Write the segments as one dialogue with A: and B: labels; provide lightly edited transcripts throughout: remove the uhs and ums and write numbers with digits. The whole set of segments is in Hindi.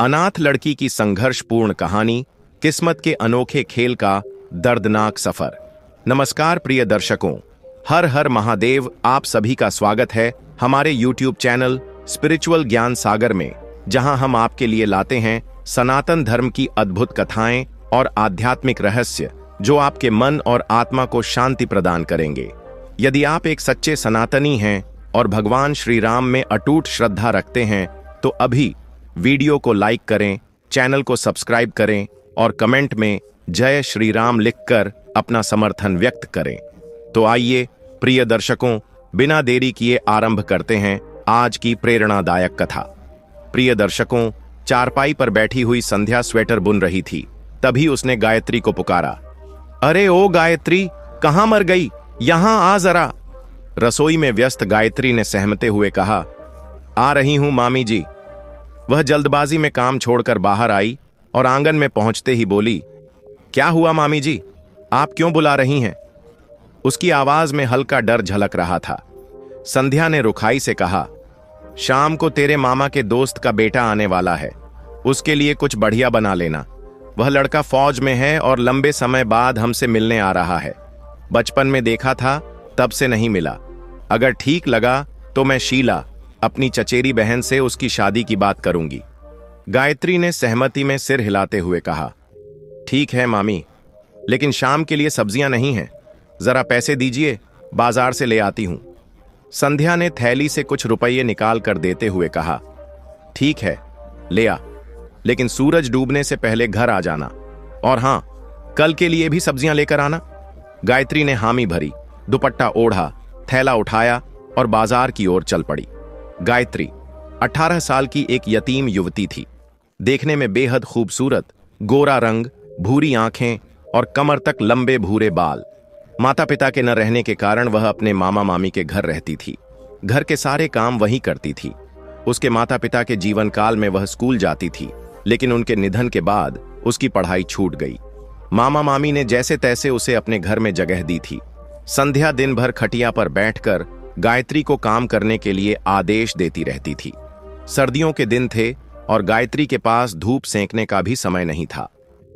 A: अनाथ लड़की की संघर्षपूर्ण कहानी, किस्मत के अनोखे खेल का दर्दनाक सफर। नमस्कार प्रिय दर्शकों, हर हर महादेव। आप सभी का स्वागत है हमारे YouTube चैनल स्पिरिचुअल ज्ञान सागर में, जहां हम आपके लिए लाते हैं सनातन धर्म की अद्भुत कथाएं और आध्यात्मिक रहस्य जो आपके मन और आत्मा को शांति प्रदान करेंगे। यदि आप एक सच्चे सनातनी हैं और भगवान श्री राम में अटूट श्रद्धा रखते हैं तो अभी वीडियो को लाइक करें, चैनल को सब्सक्राइब करें और कमेंट में जय श्री राम लिखकर अपना समर्थन व्यक्त करें। तो आइए प्रिय दर्शकों, बिना देरी किए आरंभ करते हैं आज की प्रेरणादायक कथा। प्रिय दर्शकों, चारपाई पर बैठी हुई संध्या स्वेटर बुन रही थी। तभी उसने गायत्री को पुकारा। अरे ओ गायत्री, कहां मर गई? यहां आ जरा। रसोई में व्यस्त गायत्री ने सहमते हुए कहा, आ रही हूं मामी जी। वह जल्दबाजी में काम छोड़कर बाहर आई और आंगन में पहुंचते ही बोली, क्या हुआ मामी जी, आप क्यों बुला रही हैं? उसकी आवाज में हल्का डर झलक रहा था। संध्या ने रुखाई से कहा, शाम को तेरे मामा के दोस्त का बेटा आने वाला है, उसके लिए कुछ बढ़िया बना लेना। वह लड़का फौज में है और लंबे समय बाद हमसे मिलने आ रहा है। बचपन में देखा था, तब से नहीं मिला। अगर ठीक लगा तो मैं शीला, अपनी चचेरी बहन से उसकी शादी की बात करूंगी। गायत्री ने सहमति में सिर हिलाते हुए कहा, ठीक है मामी, लेकिन शाम के लिए सब्जियां नहीं हैं। जरा पैसे दीजिए, बाजार से ले आती हूं। संध्या ने थैली से कुछ रुपये निकाल कर देते हुए कहा, ठीक है, ले आ, लेकिन सूरज डूबने से पहले घर आ जाना। और हां, कल के लिए भी सब्जियां लेकर आना। गायत्री ने हामी भरी, दुपट्टा ओढ़ा, थैला उठाया और बाजार की ओर चल पड़ी। गायत्री 18 साल की एक यतीम युवती थी। देखने में बेहद खूबसूरत, गोरा रंग, भूरी आंखें और कमर तक लंबे भूरे बाल। माता पिता के न रहने के कारण वह अपने मामा मामी के घर रहती थी। घर के सारे काम वही करती थी। उसके माता पिता के जीवन काल में वह स्कूल जाती थी, लेकिन उनके निधन के बाद उसकी पढ़ाई छूट गई। मामा मामी ने जैसे तैसे उसे अपने घर में जगह दी थी। संध्या दिन भर खटिया पर बैठकर गायत्री को काम करने के लिए आदेश देती रहती थी। सर्दियों के दिन थे और गायत्री के पास धूप सेंकने का भी समय नहीं था।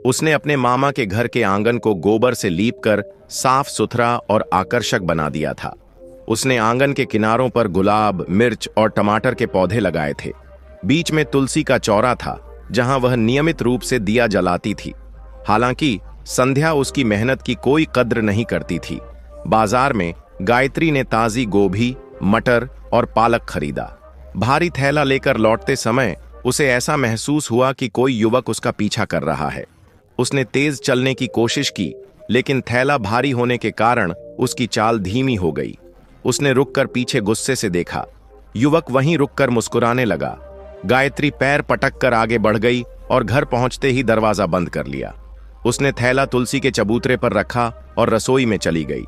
A: उसने अपने मामा के घर के आंगन को गोबर से लीपकर साफ सुथरा और आकर्षक बना दिया था। उसने आंगन के किनारों पर गुलाब, मिर्च और टमाटर के पौधे लगाए थे। बीच में तुलसी का चौरा था, जहां वह नियमित रूप से दिया जलाती थी। हालांकि संध्या उसकी मेहनत की कोई कद्र नहीं करती थी। बाजार में गायत्री ने ताजी गोभी, मटर और पालक खरीदा। भारी थैला लेकर लौटते समय उसे ऐसा महसूस हुआ कि कोई युवक उसका पीछा कर रहा है। उसने तेज चलने की कोशिश की, लेकिन थैला भारी होने के कारण उसकी चाल धीमी हो गई। उसने रुककर पीछे गुस्से से देखा। युवक वहीं रुककर मुस्कुराने लगा। गायत्री पैर पटक कर आगे बढ़ गई और घर पहुंचते ही दरवाजा बंद कर लिया। उसने थैला तुलसी के चबूतरे पर रखा और रसोई में चली गई।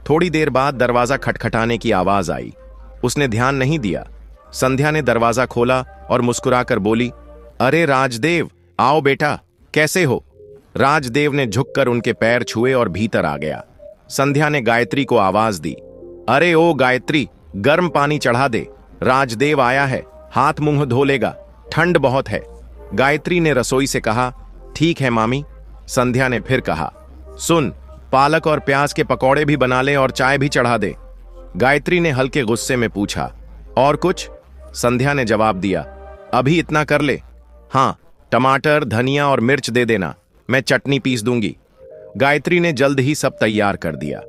A: थोड़ी देर बाद दरवाजा खटखटाने की आवाज आई। उसने ध्यान नहीं दिया। संध्या ने दरवाजा खोला और मुस्कुराकर बोली, अरे राजदेव, आओ बेटा, कैसे हो? राजदेव ने झुककर उनके पैर छुए और भीतर आ गया। संध्या ने गायत्री को आवाज दी, अरे ओ गायत्री, गर्म पानी चढ़ा दे, राजदेव आया है, हाथ मुंह धो लेगा, ठंड बहुत है। गायत्री ने रसोई से कहा, ठीक है मामी। संध्या ने फिर कहा, सुन, पालक और प्याज के पकौड़े भी बना ले और चाय भी चढ़ा दे। गायत्री ने हल्के गुस्से में पूछा, और कुछ? संध्या ने जवाब दिया, अभी इतना कर ले। हाँ, टमाटर, धनिया और मिर्च दे देना, मैं चटनी पीस दूंगी। गायत्री ने जल्द ही सब तैयार कर दिया।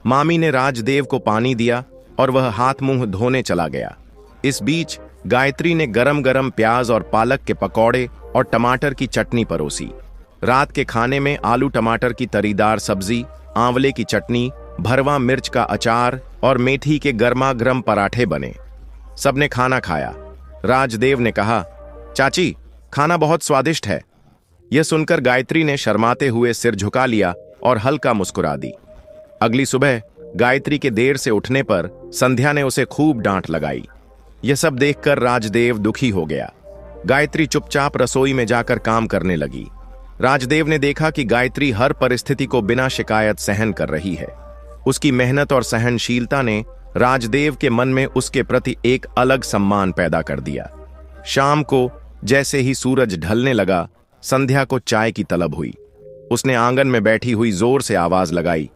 A: मामी ने राजदेव को पानी दिया और वह हाथ मुंह धोने चला गया। इस बीच गायत्री ने गरम गरम प्याज और पालक के पकौड़े और टमाटर की चटनी परोसी। रात के खाने में आलू टमाटर की तरीदार सब्जी, आंवले की चटनी, भरवा मिर्च का अचार और मेथी के गर्मा गर्म पराठे बने। सबने खाना खाया। राजदेव ने कहा, चाची, खाना बहुत स्वादिष्ट है। यह सुनकर गायत्री ने शर्माते हुए सिर झुका लिया और हल्का मुस्कुरा दी। अगली सुबह गायत्री के देर से उठने पर संध्या ने उसे खूब डांट लगाई। यह सब देखकर राजदेव दुखी हो गया। गायत्री चुपचाप रसोई में जाकर काम करने लगी। राजदेव ने देखा कि गायत्री हर परिस्थिति को बिना शिकायत सहन कर रही है। उसकी मेहनत और सहनशीलता ने राजदेव के मन में उसके प्रति एक अलग सम्मान पैदा कर दिया। शाम को जैसे ही सूरज ढलने लगा, संध्या को चाय की तलब हुई। उसने आंगन में बैठी हुई जोर से आवाज लगाई,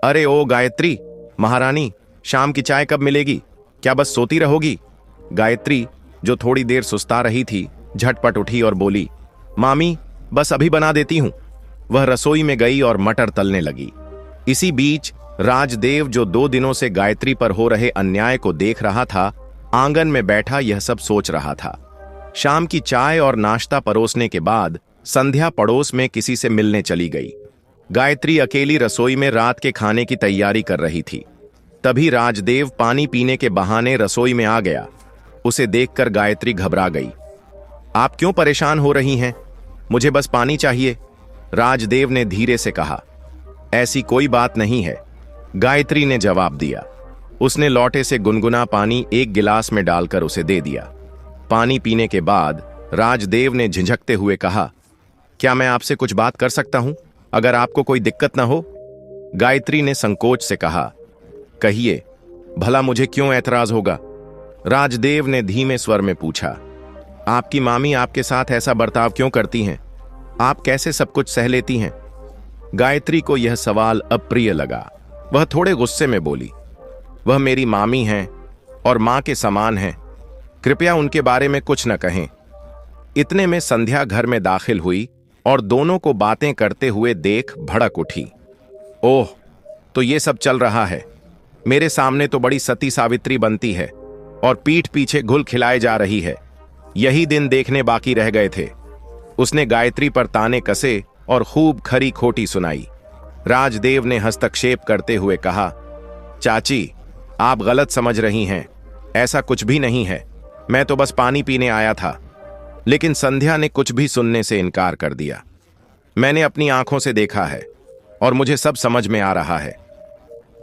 A: अरे ओ गायत्री, महारानी, शाम की चाय कब मिलेगी? क्या बस सोती रहोगी? गायत्री, जो थोड़ी देर सुस्ता रही थी, झटपट उठी और बोली, मामी, बस अभी बना देती हूं। वह रसोई में गई और मटर तलने लगी। इसी बीच राजदेव, जो 2 दिनों से गायत्री पर हो रहे अन्याय को देख रहा था, आंगन में बैठा यह सब सोच रहा था। शाम की चाय और नाश्ता परोसने के बाद संध्या पड़ोस में किसी से मिलने चली गई। गायत्री अकेली रसोई में रात के खाने की तैयारी कर रही थी। तभी राजदेव पानी पीने के बहाने रसोई में आ गया। उसे देखकर गायत्री घबरा गई। आप क्यों परेशान हो रही हैं? मुझे बस पानी चाहिए, राजदेव ने धीरे से कहा। ऐसी कोई बात नहीं है, गायत्री ने जवाब दिया। उसने लोटे से गुनगुना पानी एक गिलास में डालकर उसे दे दिया। पानी पीने के बाद राजदेव ने झिझकते हुए कहा, क्या मैं आपसे कुछ बात कर सकता हूं, अगर आपको कोई दिक्कत ना हो? गायत्री ने संकोच से कहा, कहिए, भला मुझे क्यों ऐतराज होगा? राजदेव ने धीमे स्वर में पूछा, आपकी मामी आपके साथ ऐसा बर्ताव क्यों करती हैं? आप कैसे सब कुछ सह लेती हैं? गायत्री को यह सवाल अप्रिय लगा। वह थोड़े गुस्से में बोली, वह मेरी मामी हैं और मां के समान हैं, कृपया उनके बारे में कुछ न कहें। इतने में संध्या घर में दाखिल हुई और दोनों को बातें करते हुए देख भड़क उठी। ओह, तो ये सब चल रहा है। मेरे सामने तो बड़ी सती सावित्री बनती है और पीठ पीछे घुल खिलाए जा रही है। यही दिन देखने बाकी रह गए थे। उसने गायत्री पर ताने कसे और खूब खरी खोटी सुनाई। राजदेव ने हस्तक्षेप करते हुए कहा, चाची, आप गलत समझ रही हैं, ऐसा कुछ भी नहीं है, मैं तो बस पानी पीने आया था। लेकिन संध्या ने कुछ भी सुनने से इनकार कर दिया। मैंने अपनी आंखों से देखा है और मुझे सब समझ में आ रहा है।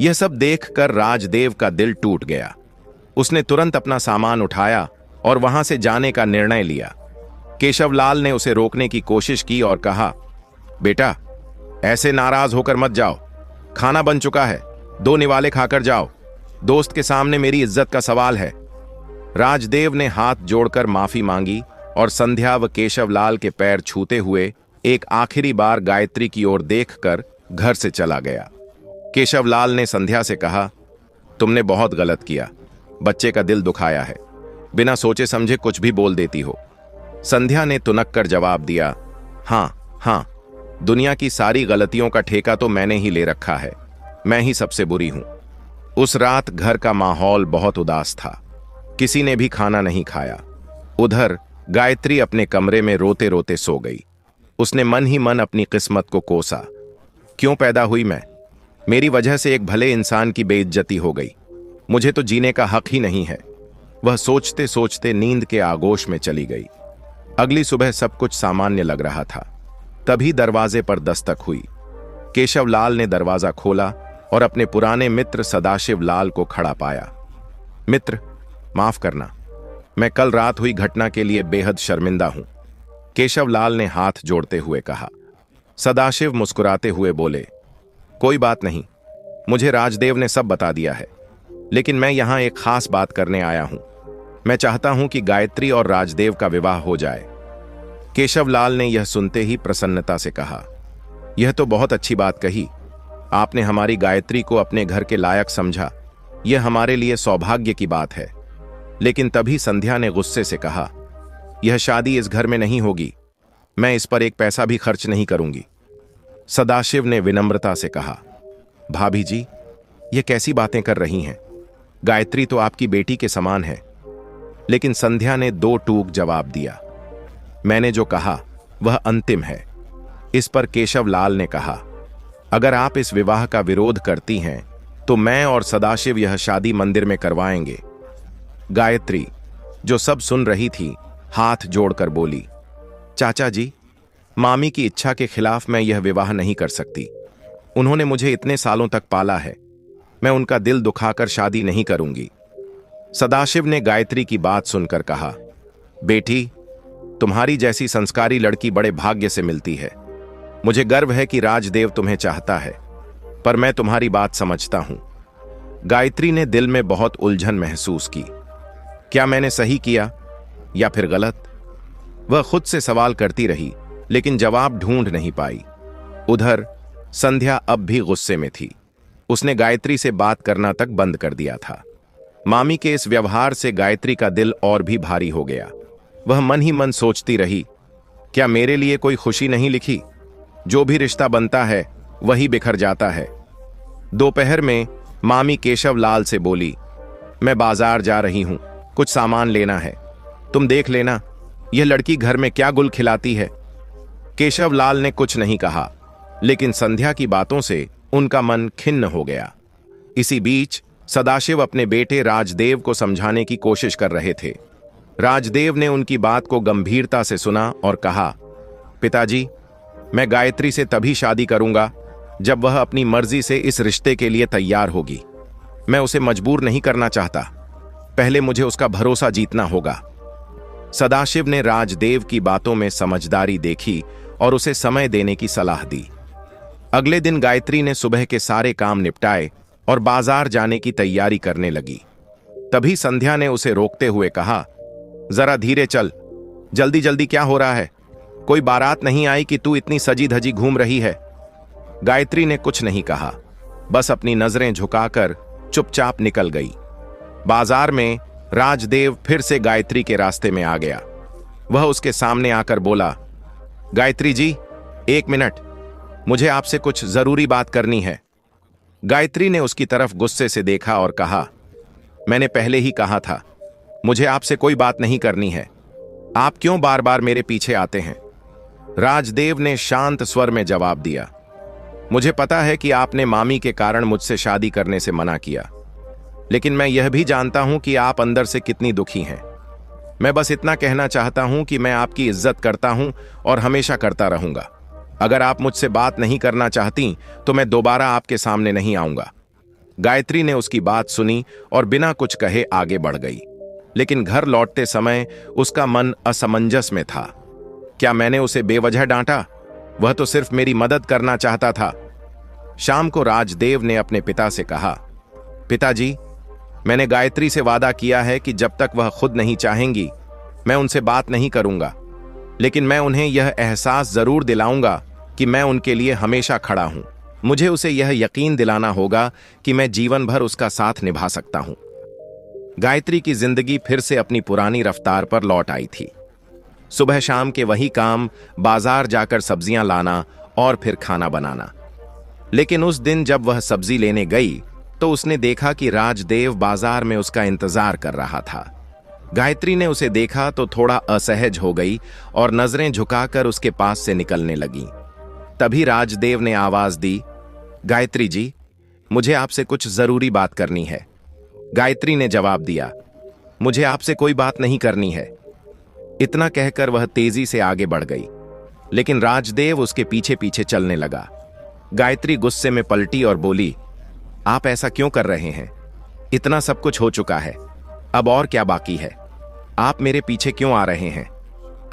A: यह सब देखकर राजदेव का दिल टूट गया। उसने तुरंत अपना सामान उठाया और वहां से जाने का निर्णय लिया। केशवलाल ने उसे रोकने की कोशिश की और कहा, बेटा, ऐसे नाराज होकर मत जाओ, खाना बन चुका है, 2 निवाले खाकर जाओ, दोस्त के सामने मेरी इज्जत का सवाल है। राजदेव ने हाथ जोड़कर माफी मांगी और संध्या व केशवलाल के पैर छूते हुए एक आखिरी बार गायत्री की ओर देखकर घर से चला गया। केशवलाल ने संध्या से कहा, तुमने बहुत गलत किया, बच्चे का दिल दुखाया है, बिना सोचे समझे कुछ भी बोल देती हो। संध्या ने तुनक कर जवाब दिया, हाँ, दुनिया की सारी गलतियों का ठेका तो मैंने ही ले रखा है, मैं ही सबसे बुरी हूं। उस रात घर का माहौल बहुत उदास था। किसी ने भी खाना नहीं खाया। उधर गायत्री अपने कमरे में रोते रोते सो गई। उसने मन ही मन अपनी किस्मत को कोसा। क्यों पैदा हुई मैं? मेरी वजह से एक भले इंसान की बेइज्जती हो गई। मुझे तो जीने का हक ही नहीं है। वह सोचते सोचते नींद के आगोश में चली गई। अगली सुबह सब कुछ सामान्य लग रहा था। तभी दरवाजे पर दस्तक हुई। केशवलाल ने दरवाजा खोला और अपने पुराने मित्र सदाशिव लाल को खड़ा पाया। मित्र, माफ करना, मैं कल रात हुई घटना के लिए बेहद शर्मिंदा हूं, केशवलाल ने हाथ जोड़ते हुए कहा। सदाशिव मुस्कुराते हुए बोले, कोई बात नहीं, मुझे राजदेव ने सब बता दिया है, लेकिन मैं यहां एक खास बात करने आया हूं। मैं चाहता हूं कि गायत्री और राजदेव का विवाह हो जाए। केशवलाल ने यह सुनते ही प्रसन्नता से कहा, यह तो बहुत अच्छी बात कही। आपने हमारी गायत्री को अपने घर के लायक समझा, यह हमारे लिए सौभाग्य की बात है। लेकिन तभी संध्या ने गुस्से से कहा, यह शादी इस घर में नहीं होगी, मैं इस पर एक पैसा भी खर्च नहीं करूंगी। सदाशिव ने विनम्रता से कहा, भाभी जी, ये कैसी बातें कर रही हैं? गायत्री तो आपकी बेटी के समान है। लेकिन संध्या ने 2 टूक जवाब दिया, मैंने जो कहा वह अंतिम है। इस पर केशवलाल ने कहा, अगर आप इस विवाह का विरोध करती हैं तो मैं और सदाशिव यह शादी मंदिर में करवाएंगे। गायत्री, जो सब सुन रही थी, हाथ जोड़कर बोली, चाचा जी, मामी की इच्छा के खिलाफ मैं यह विवाह नहीं कर सकती। उन्होंने मुझे इतने सालों तक पाला है, मैं उनका दिल दुखाकर शादी नहीं करूंगी। सदाशिव ने गायत्री की बात सुनकर कहा, बेटी, तुम्हारी जैसी संस्कारी लड़की बड़े भाग्य से मिलती है। मुझे गर्व है कि राजदेव तुम्हें चाहता है, पर मैं तुम्हारी बात समझता हूं। गायत्री ने दिल में बहुत उलझन महसूस की। क्या मैंने सही किया या फिर गलत? वह खुद से सवाल करती रही, लेकिन जवाब ढूंढ नहीं पाई। उधर संध्या अब भी गुस्से में थी। उसने गायत्री से बात करना तक बंद कर दिया था। मामी के इस व्यवहार से गायत्री का दिल और भी भारी हो गया। वह मन ही मन सोचती रही, क्या मेरे लिए कोई खुशी नहीं लिखी? जो भी रिश्ता बनता है वही बिखर जाता है। दोपहर में मामी केशव लाल से बोली, मैं बाजार जा रही हूं, कुछ सामान लेना है, तुम देख लेना यह लड़की घर में क्या गुल खिलाती है। केशव लाल ने कुछ नहीं कहा, लेकिन संध्या की बातों से उनका मन खिन्न हो गया। इसी बीच सदाशिव अपने बेटे राजदेव को समझाने की कोशिश कर रहे थे। राजदेव ने उनकी बात को गंभीरता से सुना और कहा, पिताजी, मैं गायत्री से तभी शादी करूंगा जब वह अपनी मर्जी से इस रिश्ते के लिए तैयार होगी। मैं उसे मजबूर नहीं करना चाहता, पहले मुझे उसका भरोसा जीतना होगा। सदाशिव ने राजदेव की बातों में समझदारी देखी और उसे समय देने की सलाह दी। अगले दिन गायत्री ने सुबह के सारे काम निपटाए और बाजार जाने की तैयारी करने लगी। तभी संध्या ने उसे रोकते हुए कहा, जरा धीरे चल, जल्दी जल्दी क्या हो रहा है? कोई बारात नहीं आई कि तू इतनी सजी धजी घूम रही है? गायत्री ने कुछ नहीं कहा, बस अपनी नजरें झुकाकर चुपचाप निकल गई। बाजार में राजदेव फिर से गायत्री के रास्ते में आ गया। वह उसके सामने आकर बोला, गायत्री जी, 1 मिनट, मुझे आपसे कुछ जरूरी बात करनी है। गायत्री ने उसकी तरफ गुस्से से देखा और कहा, मैंने पहले ही कहा था, मुझे आपसे कोई बात नहीं करनी है। आप क्यों बार बार मेरे पीछे आते हैं? राजदेव ने शांत स्वर में जवाब दिया, मुझे पता है कि आपने मामी के कारण मुझसे शादी करने से मना किया, लेकिन मैं यह भी जानता हूं कि आप अंदर से कितनी दुखी हैं। मैं बस इतना कहना चाहता हूं कि मैं आपकी इज्जत करता हूं और हमेशा करता रहूंगा। अगर आप मुझसे बात नहीं करना चाहती तो मैं दोबारा आपके सामने नहीं आऊंगा। गायत्री ने उसकी बात सुनी और बिना कुछ कहे आगे बढ़ गई, लेकिन घर लौटते समय उसका मन असमंजस में था। क्या मैंने उसे बेवजह डांटा? वह तो सिर्फ मेरी मदद करना चाहता था। शाम को राजदेव ने अपने पिता से कहा, पिताजी, मैंने गायत्री से वादा किया है कि जब तक वह खुद नहीं चाहेंगी मैं उनसे बात नहीं करूंगा, लेकिन मैं उन्हें यह एहसास जरूर दिलाऊंगा कि मैं उनके लिए हमेशा खड़ा हूं। मुझे उसे यह यकीन दिलाना होगा कि मैं जीवन भर उसका साथ निभा सकता हूं। गायत्री की जिंदगी फिर से अपनी पुरानी रफ्तार पर लौट आई थी। सुबह शाम के वही काम, बाजार जाकर सब्जियां लाना और फिर खाना बनाना। लेकिन उस दिन जब वह सब्जी लेने गई तो उसने देखा कि राजदेव बाजार में उसका इंतजार कर रहा था। गायत्री ने उसे देखा तो थोड़ा असहज हो गई और नजरें झुकाकर उसके पास से निकलने लगी। तभी राजदेव ने आवाज दी, गायत्री जी, मुझे आपसे कुछ जरूरी बात करनी है। गायत्री ने जवाब दिया, मुझे आपसे कोई बात नहीं करनी है। इतना कहकर वह तेजी से आगे बढ़ गई, लेकिन राजदेव उसके पीछे पीछे चलने लगा। गायत्री गुस्से में पलटी और बोली, आप ऐसा क्यों कर रहे हैं? इतना सब कुछ हो चुका है, अब और क्या बाकी है? आप मेरे पीछे क्यों आ रहे हैं?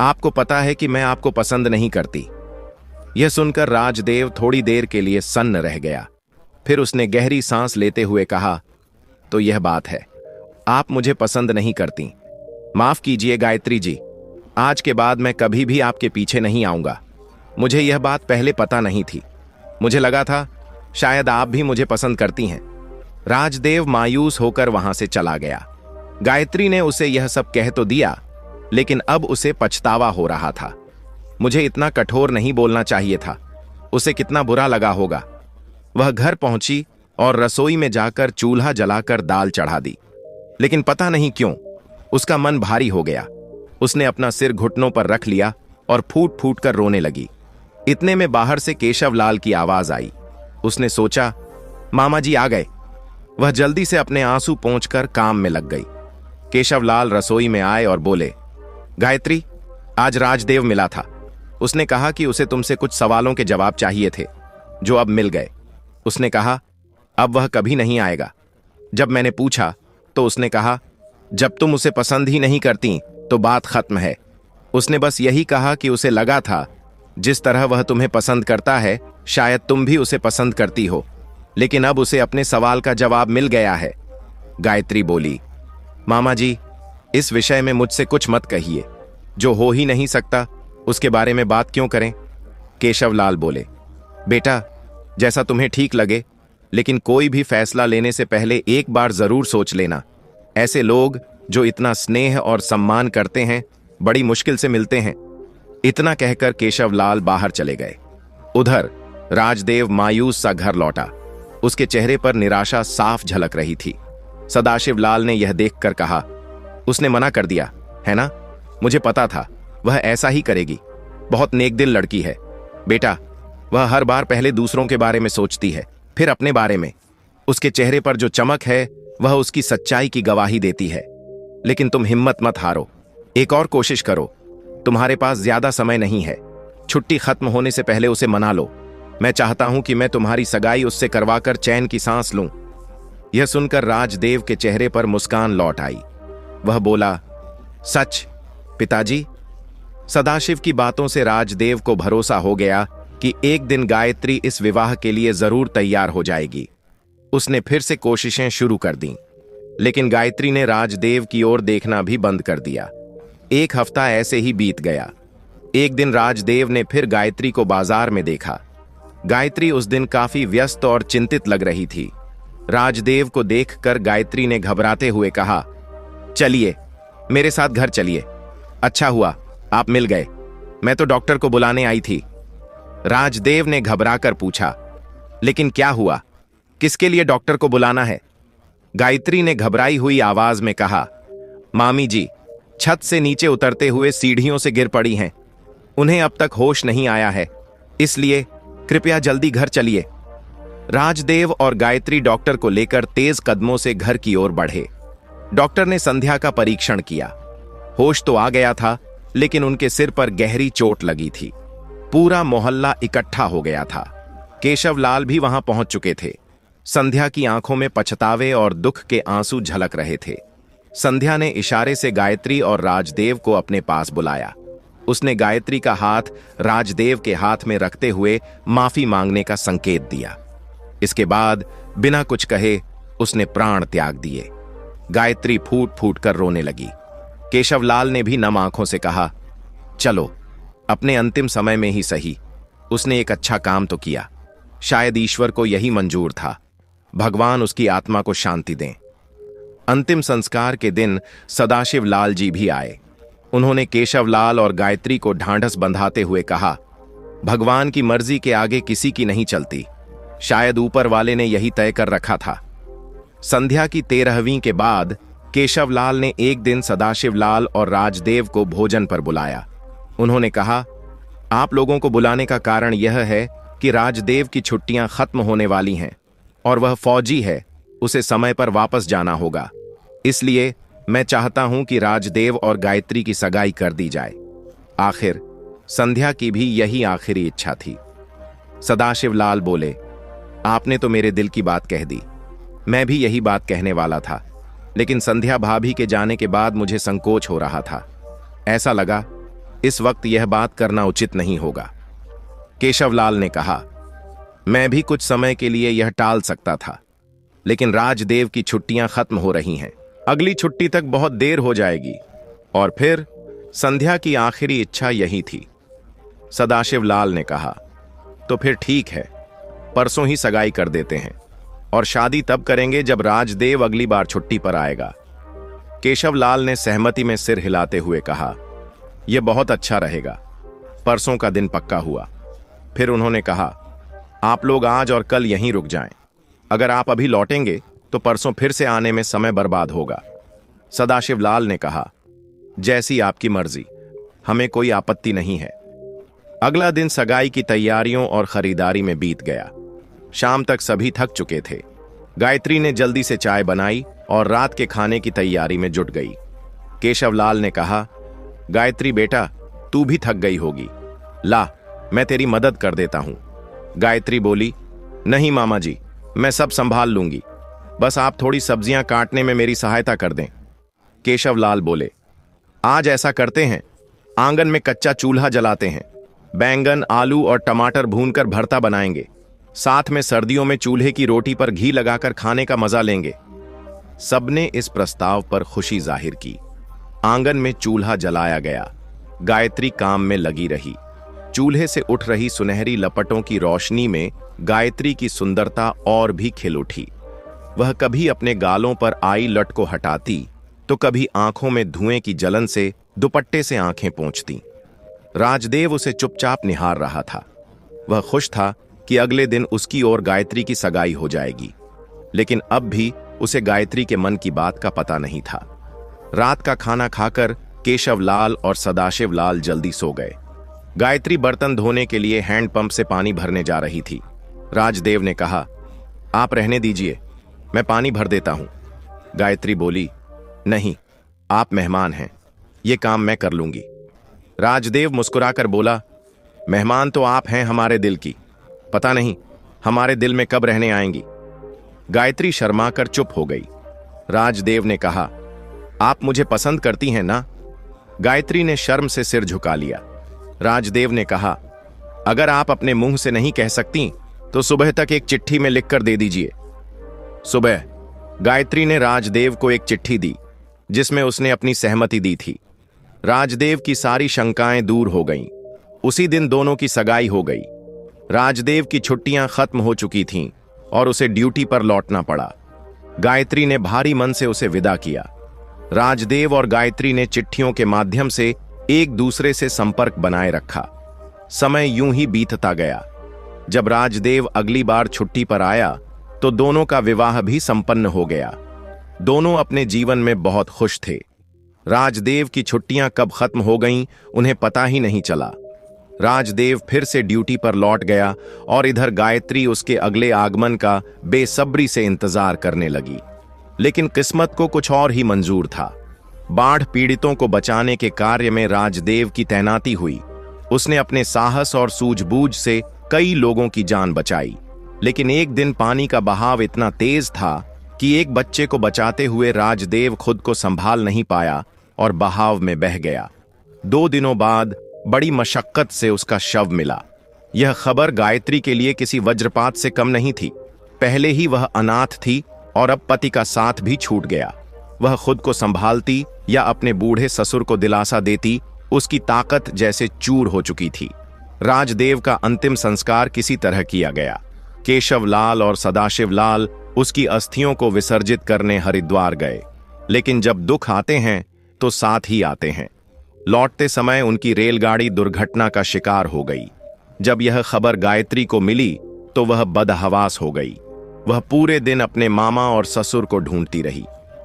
A: आपको पता है कि मैं आपको पसंद नहीं करती। यह सुनकर राजदेव थोड़ी देर के लिए सन्न रह गया। फिर उसने गहरी सांस लेते हुए कहा, तो यह बात है, आप मुझे पसंद नहीं करती। माफ कीजिए गायत्री जी, आज के बाद मैं कभी भी आपके पीछे नहीं आऊंगा। मुझे यह बात पहले पता नहीं थी। मुझे लगा था शायद आप भी मुझे पसंद करती हैं। राजदेव मायूस होकर वहां से चला गया। गायत्री ने उसे यह सब कह तो दिया, लेकिन अब उसे पछतावा हो रहा था। मुझे इतना कठोर नहीं बोलना चाहिए था। उसे कितना बुरा लगा होगा। वह घर पहुंची और रसोई में जाकर चूल्हा जलाकर दाल चढ़ा दी, लेकिन पता नहीं क्यों उसका मन भारी हो गया। उसने अपना सिर घुटनों पर रख लिया और फूट फूट कर रोने लगी। इतने में बाहर से केशव लाल की आवाज आई। उसने सोचा, मामा जी आ गए। वह जल्दी से अपने आंसू पोंछकर काम में लग गई। केशव लाल रसोई में आए और बोले, गायत्री, आज राजदेव मिला था। उसने कहा कि उसे तुमसे कुछ सवालों के जवाब चाहिए थे, जो अब मिल गए। उसने कहा अब वह कभी नहीं आएगा। जब मैंने पूछा तो उसने कहा, जब तुम उसे पसंद ही नहीं करती तो बात खत्म है। उसने बस यही कहा कि उसे लगा था जिस तरह वह तुम्हें पसंद करता है शायद तुम भी उसे पसंद करती हो, लेकिन अब उसे अपने सवाल का जवाब मिल गया है। गायत्री बोली, मामा जी, इस विषय में मुझसे कुछ मत कहिए। जो हो ही नहीं सकता उसके बारे में बात क्यों करें? केशवलाल बोले, बेटा जैसा तुम्हें ठीक लगे, लेकिन कोई भी फैसला लेने से पहले एक बार जरूर सोच लेना। ऐसे लोग जो इतना स्नेह और सम्मान करते हैं बड़ी मुश्किल से मिलते हैं। इतना कहकर केशवलाल बाहर चले गए। उधर राजदेव मायूस सा घर लौटा। उसके चेहरे पर निराशा साफ झलक रही थी। सदाशिवलाल ने यह देखकर कहा, उसने मना कर दिया है ना? मुझे पता था वह ऐसा ही करेगी। बहुत नेकदिल लड़की है बेटा। वह हर बार पहले दूसरों के बारे में सोचती है, फिर अपने बारे में। उसके चेहरे पर जो चमक है वह उसकी सच्चाई की गवाही देती है। लेकिन तुम हिम्मत मत हारो, एक और कोशिश करो। तुम्हारे पास ज्यादा समय नहीं है। छुट्टी खत्म होने से पहले उसे मना लो। मैं चाहता हूं कि मैं तुम्हारी सगाई उससे करवाकर चैन की सांस लूं। यह सुनकर राजदेव के चेहरे पर मुस्कान लौट आई। वह बोला, सच पिताजी? सदाशिव की बातों से राजदेव को भरोसा हो गया कि एक दिन गायत्री इस विवाह के लिए जरूर तैयार हो जाएगी। उसने फिर से कोशिशें शुरू कर दी, लेकिन गायत्री ने राजदेव की ओर देखना भी बंद कर दिया। एक हफ्ता ऐसे ही बीत गया। एक दिन राजदेव ने फिर गायत्री को बाजार में देखा। गायत्री उस दिन काफी व्यस्त और चिंतित लग रही थी। राजदेव को देखकर गायत्री ने घबराते हुए कहा, चलिए मेरे साथ घर चलिए। अच्छा हुआ आप मिल गए, मैं तो डॉक्टर को बुलाने आई थी। राजदेव ने घबराकर पूछा, लेकिन क्या हुआ? किसके लिए डॉक्टर को बुलाना है? गायत्री ने घबराई हुई आवाज में कहा, मामी जी छत से नीचे उतरते हुए सीढ़ियों से गिर पड़ी हैं। उन्हें अब तक होश नहीं आया है, इसलिए कृपया जल्दी घर चलिए। राजदेव और गायत्री डॉक्टर को लेकर तेज कदमों से घर की ओर बढ़े। डॉक्टर ने संध्या का परीक्षण किया। होश तो आ गया था, लेकिन उनके सिर पर गहरी चोट लगी थी। पूरा मोहल्ला इकट्ठा हो गया था। केशवलाल भी वहां पहुंच चुके थे। संध्या की आंखों में पछतावे और दुख के आंसू झलक रहे थे। संध्या ने इशारे से गायत्री और राजदेव को अपने पास बुलाया। उसने गायत्री का हाथ राजदेव के हाथ में रखते हुए माफी मांगने का संकेत दिया। इसके बाद बिना कुछ कहे उसने प्राण त्याग दिए। गायत्री फूट फूट कर रोने लगी। केशवलाल ने भी नम आंखों से कहा, चलो अपने अंतिम समय में ही सही, उसने एक अच्छा काम तो किया। शायद ईश्वर को यही मंजूर था। भगवान उसकी आत्मा को शांति दें। अंतिम संस्कार के दिन सदाशिवलाल जी भी आए। उन्होंने केशवलाल और गायत्री को ढांढस बंधाते हुए कहा, भगवान की मर्जी के आगे किसी की नहीं चलती। शायद ऊपर वाले ने यही तय कर रखा था। संध्या की 13वीं के बाद केशवलाल ने एक दिन सदाशिवलाल और राजदेव को भोजन पर बुलाया। उन्होंने कहा, आप लोगों को बुलाने का कारण यह है कि राजदेव की छुट्टियां खत्म होने वाली हैं और वह फौजी है, उसे समय पर वापस जाना होगा। इसलिए मैं चाहता हूं कि राजदेव और गायत्री की सगाई कर दी जाए। आखिर संध्या की भी यही आखिरी इच्छा थी। सदाशिवलाल बोले, आपने तो मेरे दिल की बात कह दी। मैं भी यही बात कहने वाला था, लेकिन संध्या भाभी के जाने के बाद मुझे संकोच हो रहा था। ऐसा लगा इस वक्त यह बात करना उचित नहीं होगा। केशवलाल ने कहा, मैं भी कुछ समय के लिए यह टाल सकता था, लेकिन राजदेव की छुट्टियां खत्म हो रही हैं। अगली छुट्टी तक बहुत देर हो जाएगी। और फिर संध्या की आखिरी इच्छा यही थी। सदाशिवलाल ने कहा, तो फिर ठीक है, परसों ही सगाई कर देते हैं और शादी तब करेंगे जब राजदेव अगली बार छुट्टी पर आएगा। केशवलाल ने सहमति में सिर हिलाते हुए कहा, यह बहुत अच्छा रहेगा। परसों का दिन पक्का हुआ। फिर उन्होंने कहा, आप लोग आज और कल यहीं रुक जाएं। अगर आप अभी लौटेंगे तो परसों फिर से आने में समय बर्बाद होगा। सदाशिवलाल ने कहा, जैसी आपकी मर्जी, हमें कोई आपत्ति नहीं है। अगला दिन सगाई की तैयारियों और खरीदारी में बीत गया। शाम तक सभी थक चुके थे। गायत्री ने जल्दी से चाय बनाई और रात के खाने की तैयारी में जुट गई। केशवलाल ने कहा, गायत्री बेटा, तू भी थक गई होगी, ला मैं तेरी मदद कर देता हूं। गायत्री बोली, नहीं मामा जी, मैं सब संभाल लूंगी, बस आप थोड़ी सब्जियां काटने में मेरी सहायता कर दें। केशवलाल बोले, आज ऐसा करते हैं, आंगन में कच्चा चूल्हा जलाते हैं, बैंगन, आलू और टमाटर भूनकर भरता बनाएंगे, साथ में सर्दियों में चूल्हे की रोटी पर घी लगाकर खाने का मजा लेंगे। सबने इस प्रस्ताव पर खुशी जाहिर की। आंगन में चूल्हा जलाया गया। गायत्री काम में लगी रही। चूल्हे से उठ रही सुनहरी लपटों की रोशनी में गायत्री की सुंदरता और भी खिल उठी। वह कभी अपने गालों पर आई लट को हटाती तो कभी आंखों में धुएं की जलन से दुपट्टे से आंखें पोंछती। राजदेव उसे चुपचाप निहार रहा था। वह खुश था कि अगले दिन उसकी और गायत्री की सगाई हो जाएगी, लेकिन अब भी उसे गायत्री के मन की बात का पता नहीं था। रात का खाना खाकर केशव लाल और सदाशिव लाल जल्दी सो गए। गायत्री बर्तन धोने के लिए हैंडपंप से पानी भरने जा रही थी। राजदेव ने कहा, आप रहने दीजिए, मैं पानी भर देता हूं। गायत्री बोली, नहीं, आप मेहमान हैं, ये काम मैं कर लूंगी। राजदेव मुस्कुराकर बोला, मेहमान तो आप हैं हमारे दिल की, पता नहीं हमारे दिल में कब रहने आएंगी। गायत्री शर्माकर चुप हो गई। राजदेव ने कहा, आप मुझे पसंद करती हैं ना? गायत्री ने शर्म से सिर झुका लिया। राजदेव ने कहा, अगर आप अपने मुंह से नहीं कह सकती तो सुबह तक एक चिट्ठी में लिखकर दे दीजिए। सुबह गायत्री ने राजदेव को एक चिट्ठी दी जिसमें उसने अपनी सहमति दी थी। राजदेव की सारी शंकाएं दूर हो गईं। उसी दिन दोनों की सगाई हो गई। राजदेव की छुट्टियां खत्म हो चुकी थीं और उसे ड्यूटी पर लौटना पड़ा। गायत्री ने भारी मन से उसे विदा किया। राजदेव और गायत्री ने चिट्ठियों के माध्यम से एक दूसरे से संपर्क बनाए रखा। समय यूं ही बीतता गया। जब राजदेव अगली बार छुट्टी पर आया तो दोनों का विवाह भी संपन्न हो गया। दोनों अपने जीवन में बहुत खुश थे। राजदेव की छुट्टियां कब खत्म हो गईं उन्हें पता ही नहीं चला। राजदेव फिर से ड्यूटी पर लौट गया और इधर गायत्री उसके अगले आगमन का बेसब्री से इंतजार करने लगी। लेकिन किस्मत को कुछ और ही मंजूर था। बाढ़ पीड़ितों को बचाने के कार्य में राजदेव की तैनाती हुई। उसने अपने साहस और सूझबूझ से कई लोगों की जान बचाई। लेकिन एक दिन पानी का बहाव इतना तेज था कि एक बच्चे को बचाते हुए राजदेव खुद को संभाल नहीं पाया और बहाव में बह गया। 2 दिनों बाद बड़ी मशक्कत से उसका शव मिला। यह खबर गायत्री के लिए किसी वज्रपात से कम नहीं थी। पहले ही वह अनाथ थी और अब पति का साथ भी छूट गया। वह खुद को संभालती या अपने बूढ़े ससुर को दिलासा देती, उसकी ताकत जैसे चूर हो चुकी थी। राजदेव का अंतिम संस्कार किसी तरह किया गया। केशव लाल और सदाशिव लाल उसकी अस्थियों को विसर्जित करने हरिद्वार गए। लेकिन जब दुख आते हैं तो साथ ही आते हैं। लौटते समय उनकी रेलगाड़ी दुर्घटना का शिकार हो गई। जब यह खबर गायत्री को मिली तो वह बदहवास हो गई। वह पूरे दिन अपने मामा और ससुर को ढूंढती रही।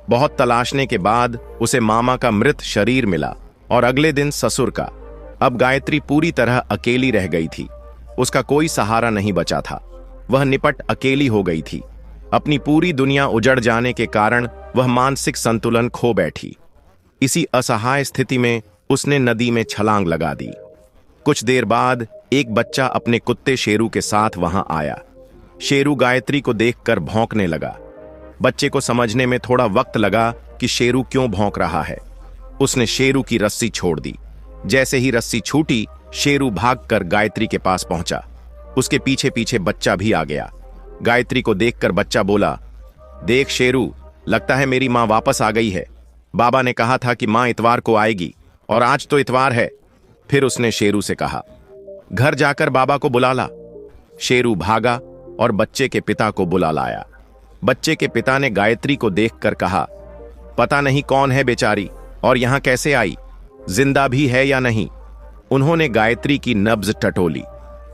A: बहुत तलाशने के बाद उसे मामा का मृत शरीर मिला और अगले दिन ससुर का। अब गायत्री पूरी तरह अकेली रह गई थी। उसका कोई सहारा नहीं बचा था। वह निपट अकेली हो गई थी। अपनी पूरी दुनिया उजड़ जाने के कारण वह मानसिक संतुलन खो बैठी। इसी असहाय स्थिति में उसने नदी में छलांग लगा दी। कुछ देर बाद एक बच्चा अपने कुत्ते शेरू के साथ वहां आया। शेरू गायत्री को देखकर भौंकने लगा। बच्चे को समझने में थोड़ा वक्त लगा कि शेरू क्यों भौंक रहा है। उसने शेरू की रस्सी छोड़ दी। जैसे ही रस्सी छूटी, शेरू भागकर गायत्री के पास पहुंचा। उसके पीछे पीछे बच्चा भी आ गया। गायत्री को देखकर बच्चा बोला, देख शेरू, लगता है मेरी मां वापस आ गई है। बाबा ने कहा था कि मां इतवार को आएगी और आज तो इतवार है। फिर उसने शेरू से कहा, घर जाकर बाबा को बुला ला। शेरू भागा और बच्चे के पिता को बुला लाया। बच्चे के पिता ने गायत्री को देखकर कहा, पता नहीं कौन है बेचारी और यहां कैसे आई, जिंदा भी है या नहीं। उन्होंने गायत्री की नब्ज टटोली।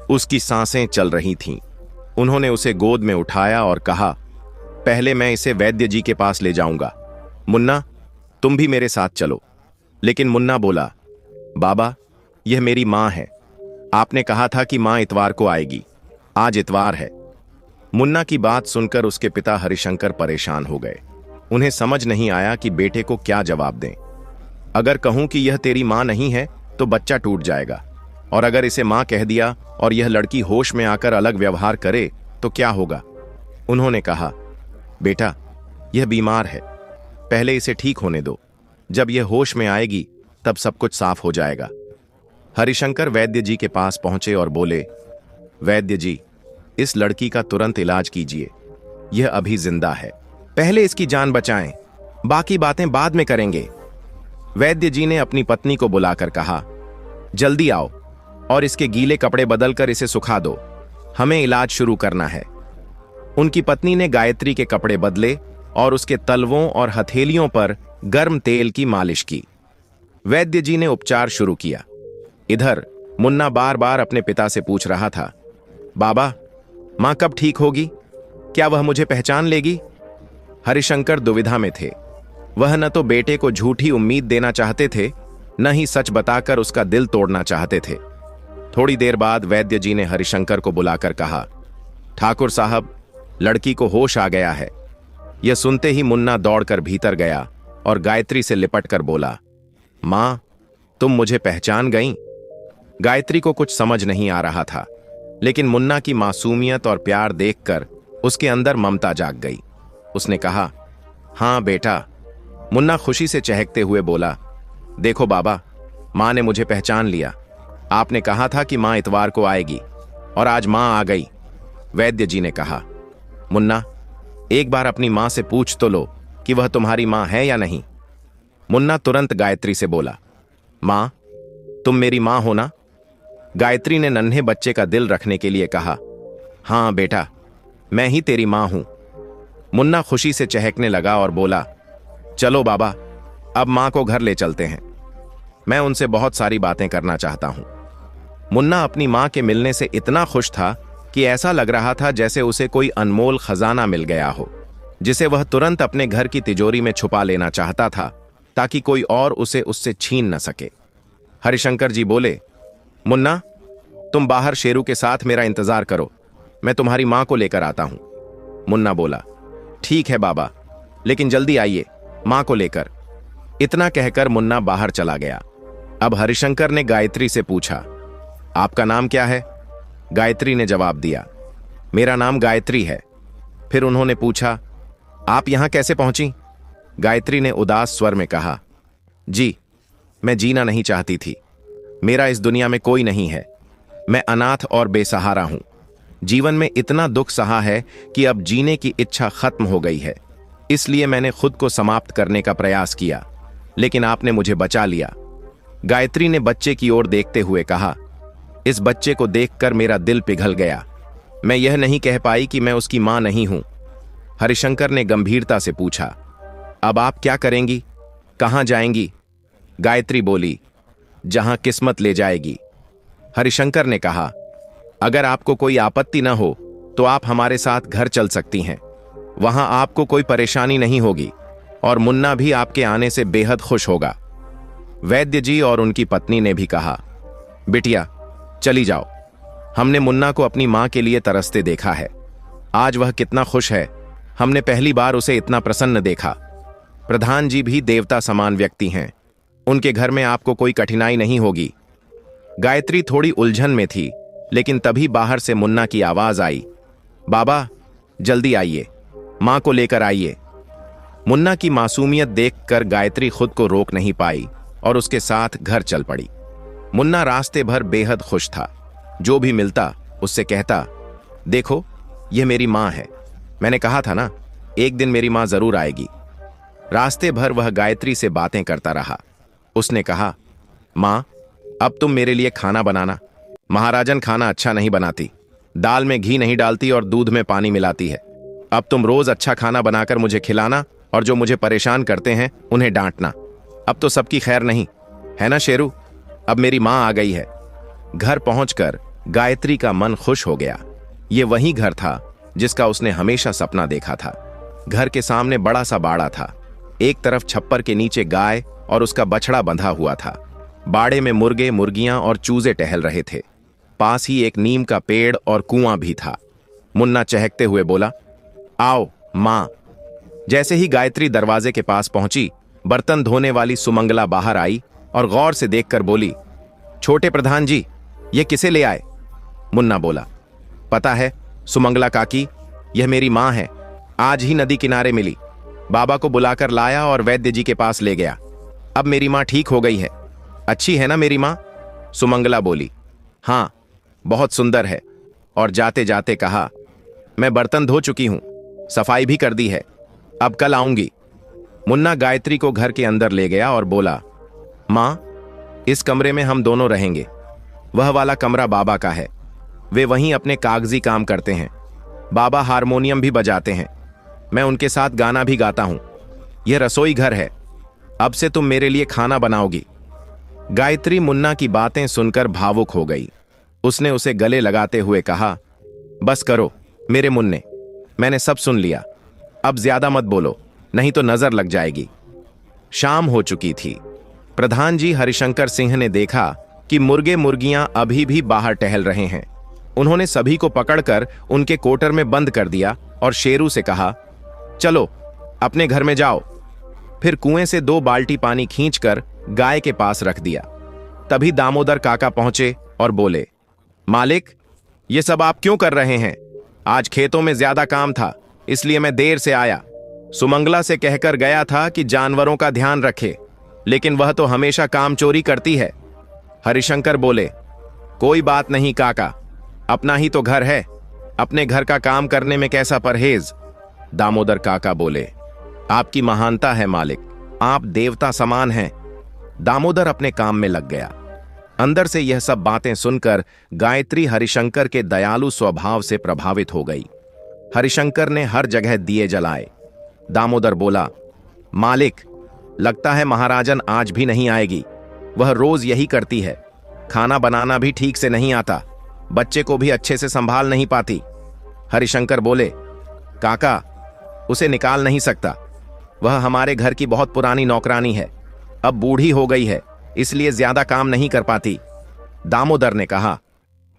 A: उसकी सांसें चल रही थीं। उन्होंने उसे गोद में उठाया और कहा, पहले मैं इसे वैद्य जी के पास ले जाऊंगा। मुन्ना, तुम भी मेरे साथ चलो। लेकिन मुन्ना बोला, बाबा, यह मेरी मां है। आपने कहा था कि मां इतवार को आएगी। आज इतवार है। मुन्ना की बात सुनकर उसके पिता हरिशंकर परेशान हो गए। उन्हें समझ नहीं आया कि बेटे को क्या जवाब दें। अगर कहूं कि यह तेरी मां नहीं है तो बच्चा टूट जाएगा, और अगर इसे मां कह दिया और यह लड़की होश में आकर अलग व्यवहार करे तो क्या होगा। उन्होंने कहा, बेटा, यह बीमार है, पहले इसे ठीक होने दो। जब यह होश में आएगी तब सब कुछ साफ हो जाएगा। हरिशंकर वैद्य जी के पास पहुंचे और बोले, वैद्य जी, इस लड़की का तुरंत इलाज कीजिए। यह अभी जिंदा है, पहले इसकी जान बचाएं, बाकी बातें बाद में करेंगे। वैद्य जी ने अपनी पत्नी को बुलाकर कहा, जल्दी आओ और इसके गीले कपड़े बदलकर इसे सुखा दो, हमें इलाज शुरू करना है। उनकी पत्नी ने गायत्री के कपड़े बदले और उसके तलवों और हथेलियों पर गर्म तेल की मालिश की। वैद्य जी ने उपचार शुरू किया। इधर मुन्ना बार बार अपने पिता से पूछ रहा था, बाबा, मां कब ठीक होगी? क्या वह मुझे पहचान लेगी? हरिशंकर दुविधा में थे। वह न तो बेटे को झूठी उम्मीद देना चाहते थे, न ही सच बताकर उसका दिल तोड़ना चाहते थे। थोड़ी देर बाद वैद्य जी ने हरिशंकर को बुलाकर कहा, ठाकुर साहब, लड़की को होश आ गया है। यह सुनते ही मुन्ना दौड़कर भीतर गया और गायत्री से लिपट कर बोला, मां, तुम मुझे पहचान गईं? गायत्री को कुछ समझ नहीं आ रहा था, लेकिन मुन्ना की मासूमियत और प्यार देखकर उसके अंदर ममता जाग गई। उसने कहा, हां बेटा। मुन्ना खुशी से चहकते हुए बोला, देखो बाबा, मां ने मुझे पहचान लिया। आपने कहा था कि मां इतवार को आएगी और आज मां आ गई। वैद्य जी ने कहा, मुन्ना, एक बार अपनी मां से पूछ तो लो कि वह तुम्हारी मां है या नहीं। मुन्ना तुरंत गायत्री से बोला, मां, तुम मेरी मां हो ना? गायत्री ने नन्हे बच्चे का दिल रखने के लिए कहा, हां बेटा, मैं ही तेरी मां हूं। मुन्ना खुशी से चहकने लगा और बोला, चलो बाबा, अब मां को घर ले चलते हैं। मैं उनसे बहुत सारी बातें करना चाहता हूं। मुन्ना अपनी मां के मिलने से इतना खुश था कि ऐसा लग रहा था जैसे उसे कोई अनमोल खजाना मिल गया हो, जिसे वह तुरंत अपने घर की तिजोरी में छुपा लेना चाहता था, ताकि कोई और उसे उससे छीन न सके। हरिशंकर जी बोले, मुन्ना, तुम बाहर शेरू के साथ मेरा इंतजार करो, मैं तुम्हारी मां को लेकर आता हूं। मुन्ना बोला, ठीक है बाबा, लेकिन जल्दी आइए, मां को लेकर। इतना कहकर मुन्ना बाहर चला गया। अब हरिशंकर ने गायत्री से पूछा, आपका नाम क्या है? गायत्री ने जवाब दिया, मेरा नाम गायत्री है। फिर उन्होंने पूछा, आप यहां कैसे पहुंची? गायत्री ने उदास स्वर में कहा, जी, मैं जीना नहीं चाहती थी। मेरा इस दुनिया में कोई नहीं है। मैं अनाथ और बेसहारा हूं। जीवन में इतना दुख सहा है कि अब जीने की इच्छा खत्म हो गई है। इसलिए मैंने खुद को समाप्त करने का प्रयास किया, लेकिन आपने मुझे बचा लिया। गायत्री ने बच्चे की ओर देखते हुए कहा, इस बच्चे को देखकर मेरा दिल पिघल गया। मैं यह नहीं कह पाई कि मैं उसकी मां नहीं हूं। हरिशंकर ने गंभीरता से पूछा, अब आप क्या करेंगी? कहां जाएंगी? गायत्री बोली, जहां किस्मत ले जाएगी। हरिशंकर ने कहा, अगर आपको कोई आपत्ति न हो तो आप हमारे साथ घर चल सकती हैं। वहां आपको कोई परेशानी नहीं होगी और मुन्ना भी आपके आने से बेहद खुश होगा। वैद्य जी और उनकी पत्नी ने भी कहा, बिटिया, चली जाओ। हमने मुन्ना को अपनी मां के लिए तरसते देखा है। आज वह कितना खुश है। हमने पहली बार उसे इतना प्रसन्न देखा। प्रधान जी भी देवता समान व्यक्ति हैं। उनके घर में आपको कोई कठिनाई नहीं होगी। गायत्री थोड़ी उलझन में थी, लेकिन तभी बाहर से मुन्ना की आवाज आई, बाबा, जल्दी आइए, मां को लेकर आइए। मुन्ना की मासूमियत देखकर गायत्री खुद को रोक नहीं पाई और उसके साथ घर चल पड़ी। मुन्ना रास्ते भर बेहद खुश था। जो भी मिलता उससे कहता, देखो, यह मेरी मां है। मैंने कहा था ना, एक दिन मेरी मां जरूर आएगी। रास्ते भर वह गायत्री से बातें करता रहा। उसने कहा, मां, अब तुम मेरे लिए खाना बनाना। महाराजन खाना अच्छा नहीं बनाती, दाल में घी नहीं डालती और दूध में पानी मिलाती है। अब तुम रोज अच्छा खाना बनाकर मुझे खिलाना और जो मुझे परेशान करते हैं उन्हें डांटना। अब तो सबकी खैर नहीं है ना शेरू? अब मेरी मां आ गई है। घर पहुंचकर गायत्री का मन खुश हो गया। ये वही घर था जिसका उसने हमेशा सपना देखा था। घर के सामने बड़ा सा बाड़ा था। एक तरफ छप्पर के नीचे गाय और उसका बछड़ा बंधा हुआ था। बाड़े में मुर्गे, मुर्गियां और चूजे टहल रहे थे। पास ही एक नीम का पेड़ और कुआं भी था। मुन्ना चहकते हुए बोला, आओ मां। जैसे ही गायत्री दरवाजे के पास पहुंची, बर्तन धोने वाली सुमंगला बाहर आई और गौर से देखकर बोली, छोटे प्रधान जी, ये किसे ले आए? मुन्ना बोला, पता है सुमंगला काकी, यह मेरी मां है। आज ही नदी किनारे मिली। बाबा को बुलाकर लाया और वैद्य जी के पास ले गया। अब मेरी मां ठीक हो गई है। अच्छी है ना मेरी मां? सुमंगला बोली, हां, बहुत सुंदर है। और जाते जाते कहा, मैं बर्तन धो चुकी हूं, सफाई भी कर दी है, अब कल आऊंगी। मुन्ना गायत्री को घर के अंदर ले गया और बोला, मां, इस कमरे में हम दोनों रहेंगे। वह वाला कमरा बाबा का है। वे वहीं अपने कागजी काम करते हैं। बाबा हारमोनियम भी बजाते हैं। मैं उनके साथ गाना भी गाता हूं। यह रसोई घर है। अब से तुम मेरे लिए खाना बनाओगी। गायत्री मुन्ना की बातें सुनकर भावुक हो गई। उसने उसे गले लगाते हुए कहा, बस करो मेरे मुन्ने, मैंने सब सुन लिया। अब ज्यादा मत बोलो, नहीं तो नजर लग जाएगी। शाम हो चुकी थी। प्रधान जी हरिशंकर सिंह ने देखा कि मुर्गे मुर्गियां अभी भी बाहर टहल रहे हैं। उन्होंने सभी को पकड़कर उनके कोटर में बंद कर दिया और शेरू से कहा, चलो अपने घर में जाओ। फिर कुएं से 2 बाल्टी पानी खींचकर गाय के पास रख दिया। तभी दामोदर काका पहुंचे और बोले, मालिक, ये सब आप क्यों कर रहे हैं? आज खेतों में ज्यादा काम था, इसलिए मैं देर से आया। सुमंगला से कहकर गया था कि जानवरों का ध्यान रखे, लेकिन वह तो हमेशा काम चोरी करती है। हरिशंकर बोले, कोई बात नहीं काका, अपना ही तो घर है, अपने घर का काम करने में कैसा परहेज। दामोदर काका बोले, आपकी महानता है मालिक, आप देवता समान हैं। दामोदर अपने काम में लग गया। अंदर से यह सब बातें सुनकर गायत्री हरिशंकर के दयालु स्वभाव से प्रभावित हो गई। हरिशंकर ने हर जगह दिए जलाए। दामोदर बोला, मालिक, लगता है महाराजन आज भी नहीं आएगी। वह रोज यही करती है। खाना बनाना भी ठीक से नहीं आता, बच्चे को भी अच्छे से संभाल नहीं पाती। हरिशंकर बोले, काका, उसे निकाल नहीं सकता। वह हमारे घर की बहुत पुरानी नौकरानी है, अब बूढ़ी हो गई है, इसलिए ज्यादा काम नहीं कर पाती। दामोदर ने कहा,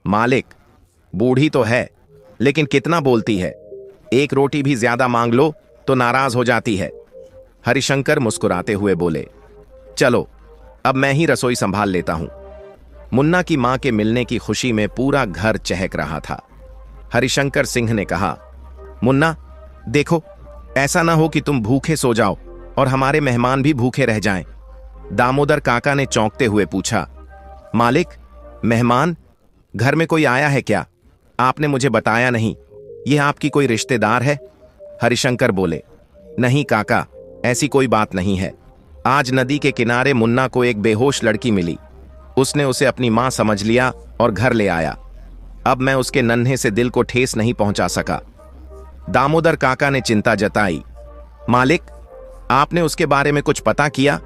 A: मालिक, बूढ़ी तो है, लेकिन कितना बोलती है। एक रोटी भी ज्यादा मांग लो तो नाराज हो जाती है। हरिशंकर मुस्कुराते हुए बोले, चलो अब मैं ही रसोई संभाल लेता हूं। मुन्ना की मां के मिलने की खुशी में पूरा घर चहक रहा था। हरिशंकर सिंह ने कहा, मुन्ना, देखो, ऐसा ना हो कि तुम भूखे सो जाओ और हमारे मेहमान भी भूखे रह जाएं। दामोदर काका ने चौंकते हुए पूछा, मालिक, मेहमान? घर में कोई आया है क्या? आपने मुझे बताया नहीं। यह आपकी कोई रिश्तेदार है? हरिशंकर बोले, नहीं काका, ऐसी कोई बात नहीं है। आज नदी के किनारे मुन्ना को एक बेहोश लड़की मिली। उसने उसे अपनी मां समझ लिया और घर ले आया। अब मैं उसके नन्हे से दिल को ठेस नहीं पहुंचा सका। दामोदर काका ने चिंता जताई, मालिक, आपने उसके बारे में कुछ पता किया?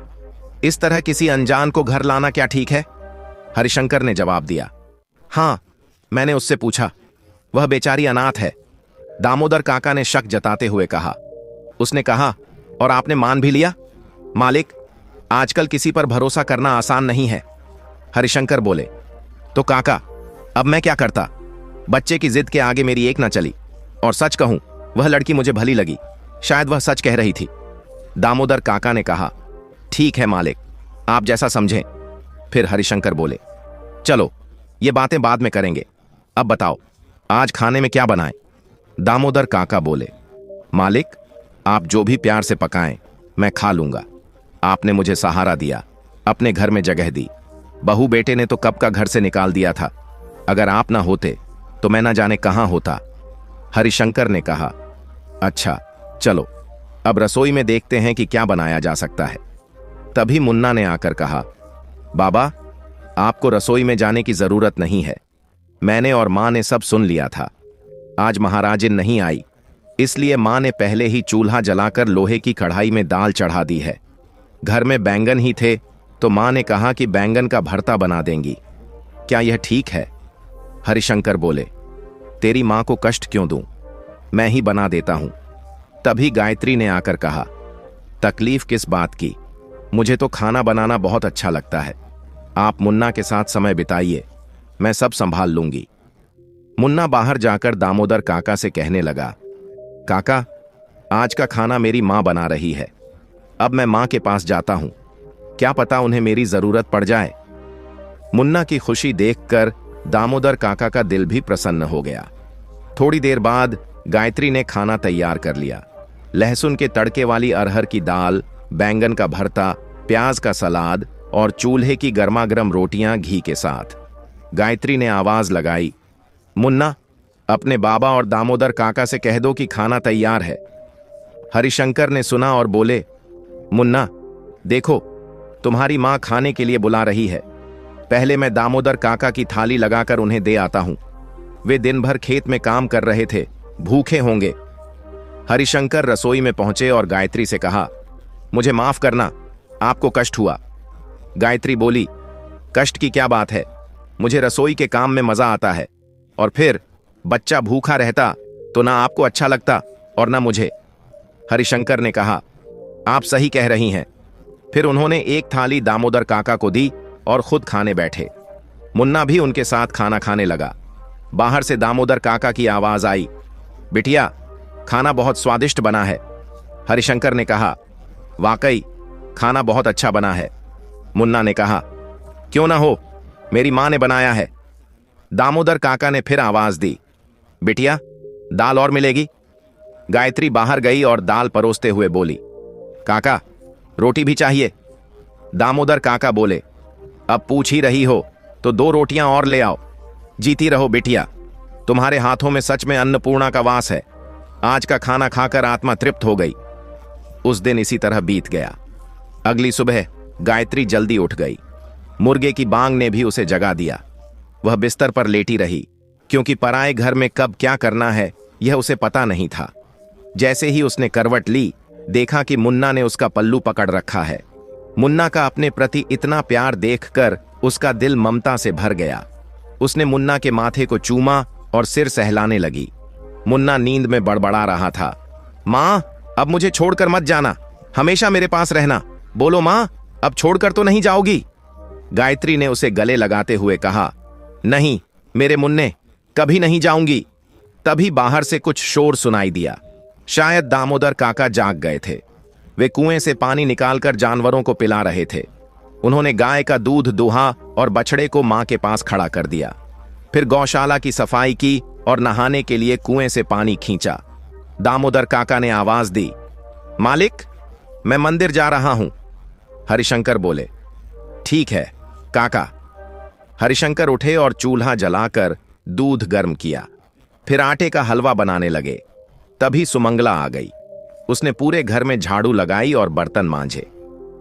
A: इस तरह किसी अनजान को घर लाना क्या ठीक है? हरिशंकर ने जवाब दिया, हां, मैंने उससे पूछा। वह बेचारी अनाथ है। दामोदर काका ने शक जताते हुए कहा, उसने कहा और आपने मान भी लिया? मालिक, आजकल किसी पर भरोसा करना आसान नहीं है। हरिशंकर बोले, तो काका, अब मैं क्या करता? बच्चे की जिद के आगे मेरी एक ना चली। और सच कहूं, वह लड़की मुझे भली लगी। शायद वह सच कह रही थी। दामोदर काका ने कहा, ठीक है मालिक, आप जैसा समझें। फिर हरिशंकर बोले, चलो ये बातें बाद में करेंगे, अब बताओ आज खाने में क्या बनाएं? दामोदर काका बोले, मालिक, आप जो भी प्यार से पकाएं मैं खा लूंगा। आपने मुझे सहारा दिया, अपने घर में जगह दी। बहू बेटे ने तो कब का घर से निकाल दिया था। अगर आप ना होते तो मैं ना जाने कहां होता। हरिशंकर ने कहा, अच्छा चलो अब रसोई में देखते हैं कि क्या बनाया जा सकता है। तभी मुन्ना ने आकर कहा, बाबा, आपको रसोई में जाने की जरूरत नहीं है। मैंने और मां ने सब सुन लिया था। आज महाराजिन नहीं आई, इसलिए मां ने पहले ही चूल्हा जलाकर लोहे की कढ़ाई में दाल चढ़ा दी है। घर में बैंगन ही थे तो मां ने कहा कि बैंगन का भरता बना देंगी। क्या यह ठीक है? हरिशंकर बोले, तेरी मां को कष्ट क्यों दूं, मैं ही बना देता हूं। तभी गायत्री ने आकर कहा, तकलीफ किस बात की, मुझे तो खाना बनाना बहुत अच्छा लगता है। आप मुन्ना के साथ समय बिताइए, मैं सब संभाल लूंगी। मुन्ना बाहर जाकर दामोदर काका से कहने लगा, काका, आज का खाना मेरी मां बना रही है। अब मैं मां के पास जाता हूं, क्या पता उन्हें मेरी जरूरत पड़ जाए। मुन्ना की खुशी देखकर दामोदर काका का दिल भी प्रसन्न हो गया। थोड़ी देर बाद गायत्री ने खाना तैयार कर लिया। लहसुन के तड़के वाली अरहर की दाल, बैंगन का भरता, प्याज का सलाद और चूल्हे की गर्मागर्म रोटियां घी के साथ। गायत्री ने आवाज लगाई, मुन्ना, अपने बाबा और दामोदर काका से कह दो कि खाना तैयार है। हरिशंकर ने सुना और बोले, मुन्ना, देखो तुम्हारी मां खाने के लिए बुला रही है। पहले मैं दामोदर काका की थाली लगाकर उन्हें दे आता हूं। वे दिन भर खेत में काम कर रहे थे, भूखे होंगे। हरिशंकर रसोई में पहुंचे और गायत्री से कहा, मुझे माफ करना, आपको कष्ट हुआ। गायत्री बोली, कष्ट की क्या बात है, मुझे रसोई के काम में मजा आता है, और फिर बच्चा भूखा रहता तो ना आपको अच्छा लगता और ना मुझे। हरिशंकर ने कहा, आप सही कह रही हैं। फिर उन्होंने एक थाली दामोदर काका को दी और खुद खाने बैठे। मुन्ना भी उनके साथ खाना खाने लगा। बाहर से दामोदर काका की आवाज आई, बिटिया, खाना बहुत स्वादिष्ट बना है। हरिशंकर ने कहा, वाकई खाना बहुत अच्छा बना है। मुन्ना ने कहा, क्यों ना हो, मेरी मां ने बनाया है। दामोदर काका ने फिर आवाज दी, बिटिया, दाल और मिलेगी। गायत्री बाहर गई और दाल परोसते हुए बोली, काका, रोटी भी चाहिए। दामोदर काका बोले, अब पूछ ही रही हो तो 2 रोटियां और ले आओ। जीती रहो बिटिया, तुम्हारे हाथों में सच में अन्नपूर्णा का वास है। आज का खाना खाकर आत्मा तृप्त हो गई। उस दिन इसी तरह बीत गया। अगली सुबह गायत्री जल्दी उठ गई। मुर्गे की बांग ने भी उसे जगा दिया। वह बिस्तर पर लेटी रही, क्योंकि पराए घर में कब क्या करना है यह उसे पता नहीं था। जैसे ही उसने करवट ली, देखा कि मुन्ना ने उसका पल्लू पकड़ रखा है। मुन्ना का अपने प्रति इतना प्यार देखकर उसका दिल ममता से भर गया। उसने मुन्ना के माथे को चूमा और सिर सहलाने लगी। मुन्ना नींद में बड़बड़ा रहा था, मां, अब मुझे छोड़कर मत जाना, हमेशा मेरे पास रहना। बोलो मां, अब छोड़कर तो नहीं जाओगी? गायत्री ने उसे गले लगाते हुए कहा, नहीं मेरे मुन्ने, कभी नहीं जाऊंगी। तभी बाहर से कुछ शोर सुनाई दिया। शायद दामोदर काका जाग गए थे। वे कुएं से पानी निकालकर जानवरों को पिला रहे थे। उन्होंने गाय का दूध दुहा और बछड़े को मां के पास खड़ा कर दिया। फिर गौशाला की सफाई की और नहाने के लिए कुएं से पानी खींचा। दामोदर काका ने आवाज दी, मालिक, मैं मंदिर जा रहा हूं। हरिशंकर बोले, ठीक है काका। हरिशंकर उठे और चूल्हा जलाकर दूध गर्म किया। फिर आटे का हलवा बनाने लगे। तभी सुमंगला आ गई। उसने पूरे घर में झाड़ू लगाई और बर्तन मांजे।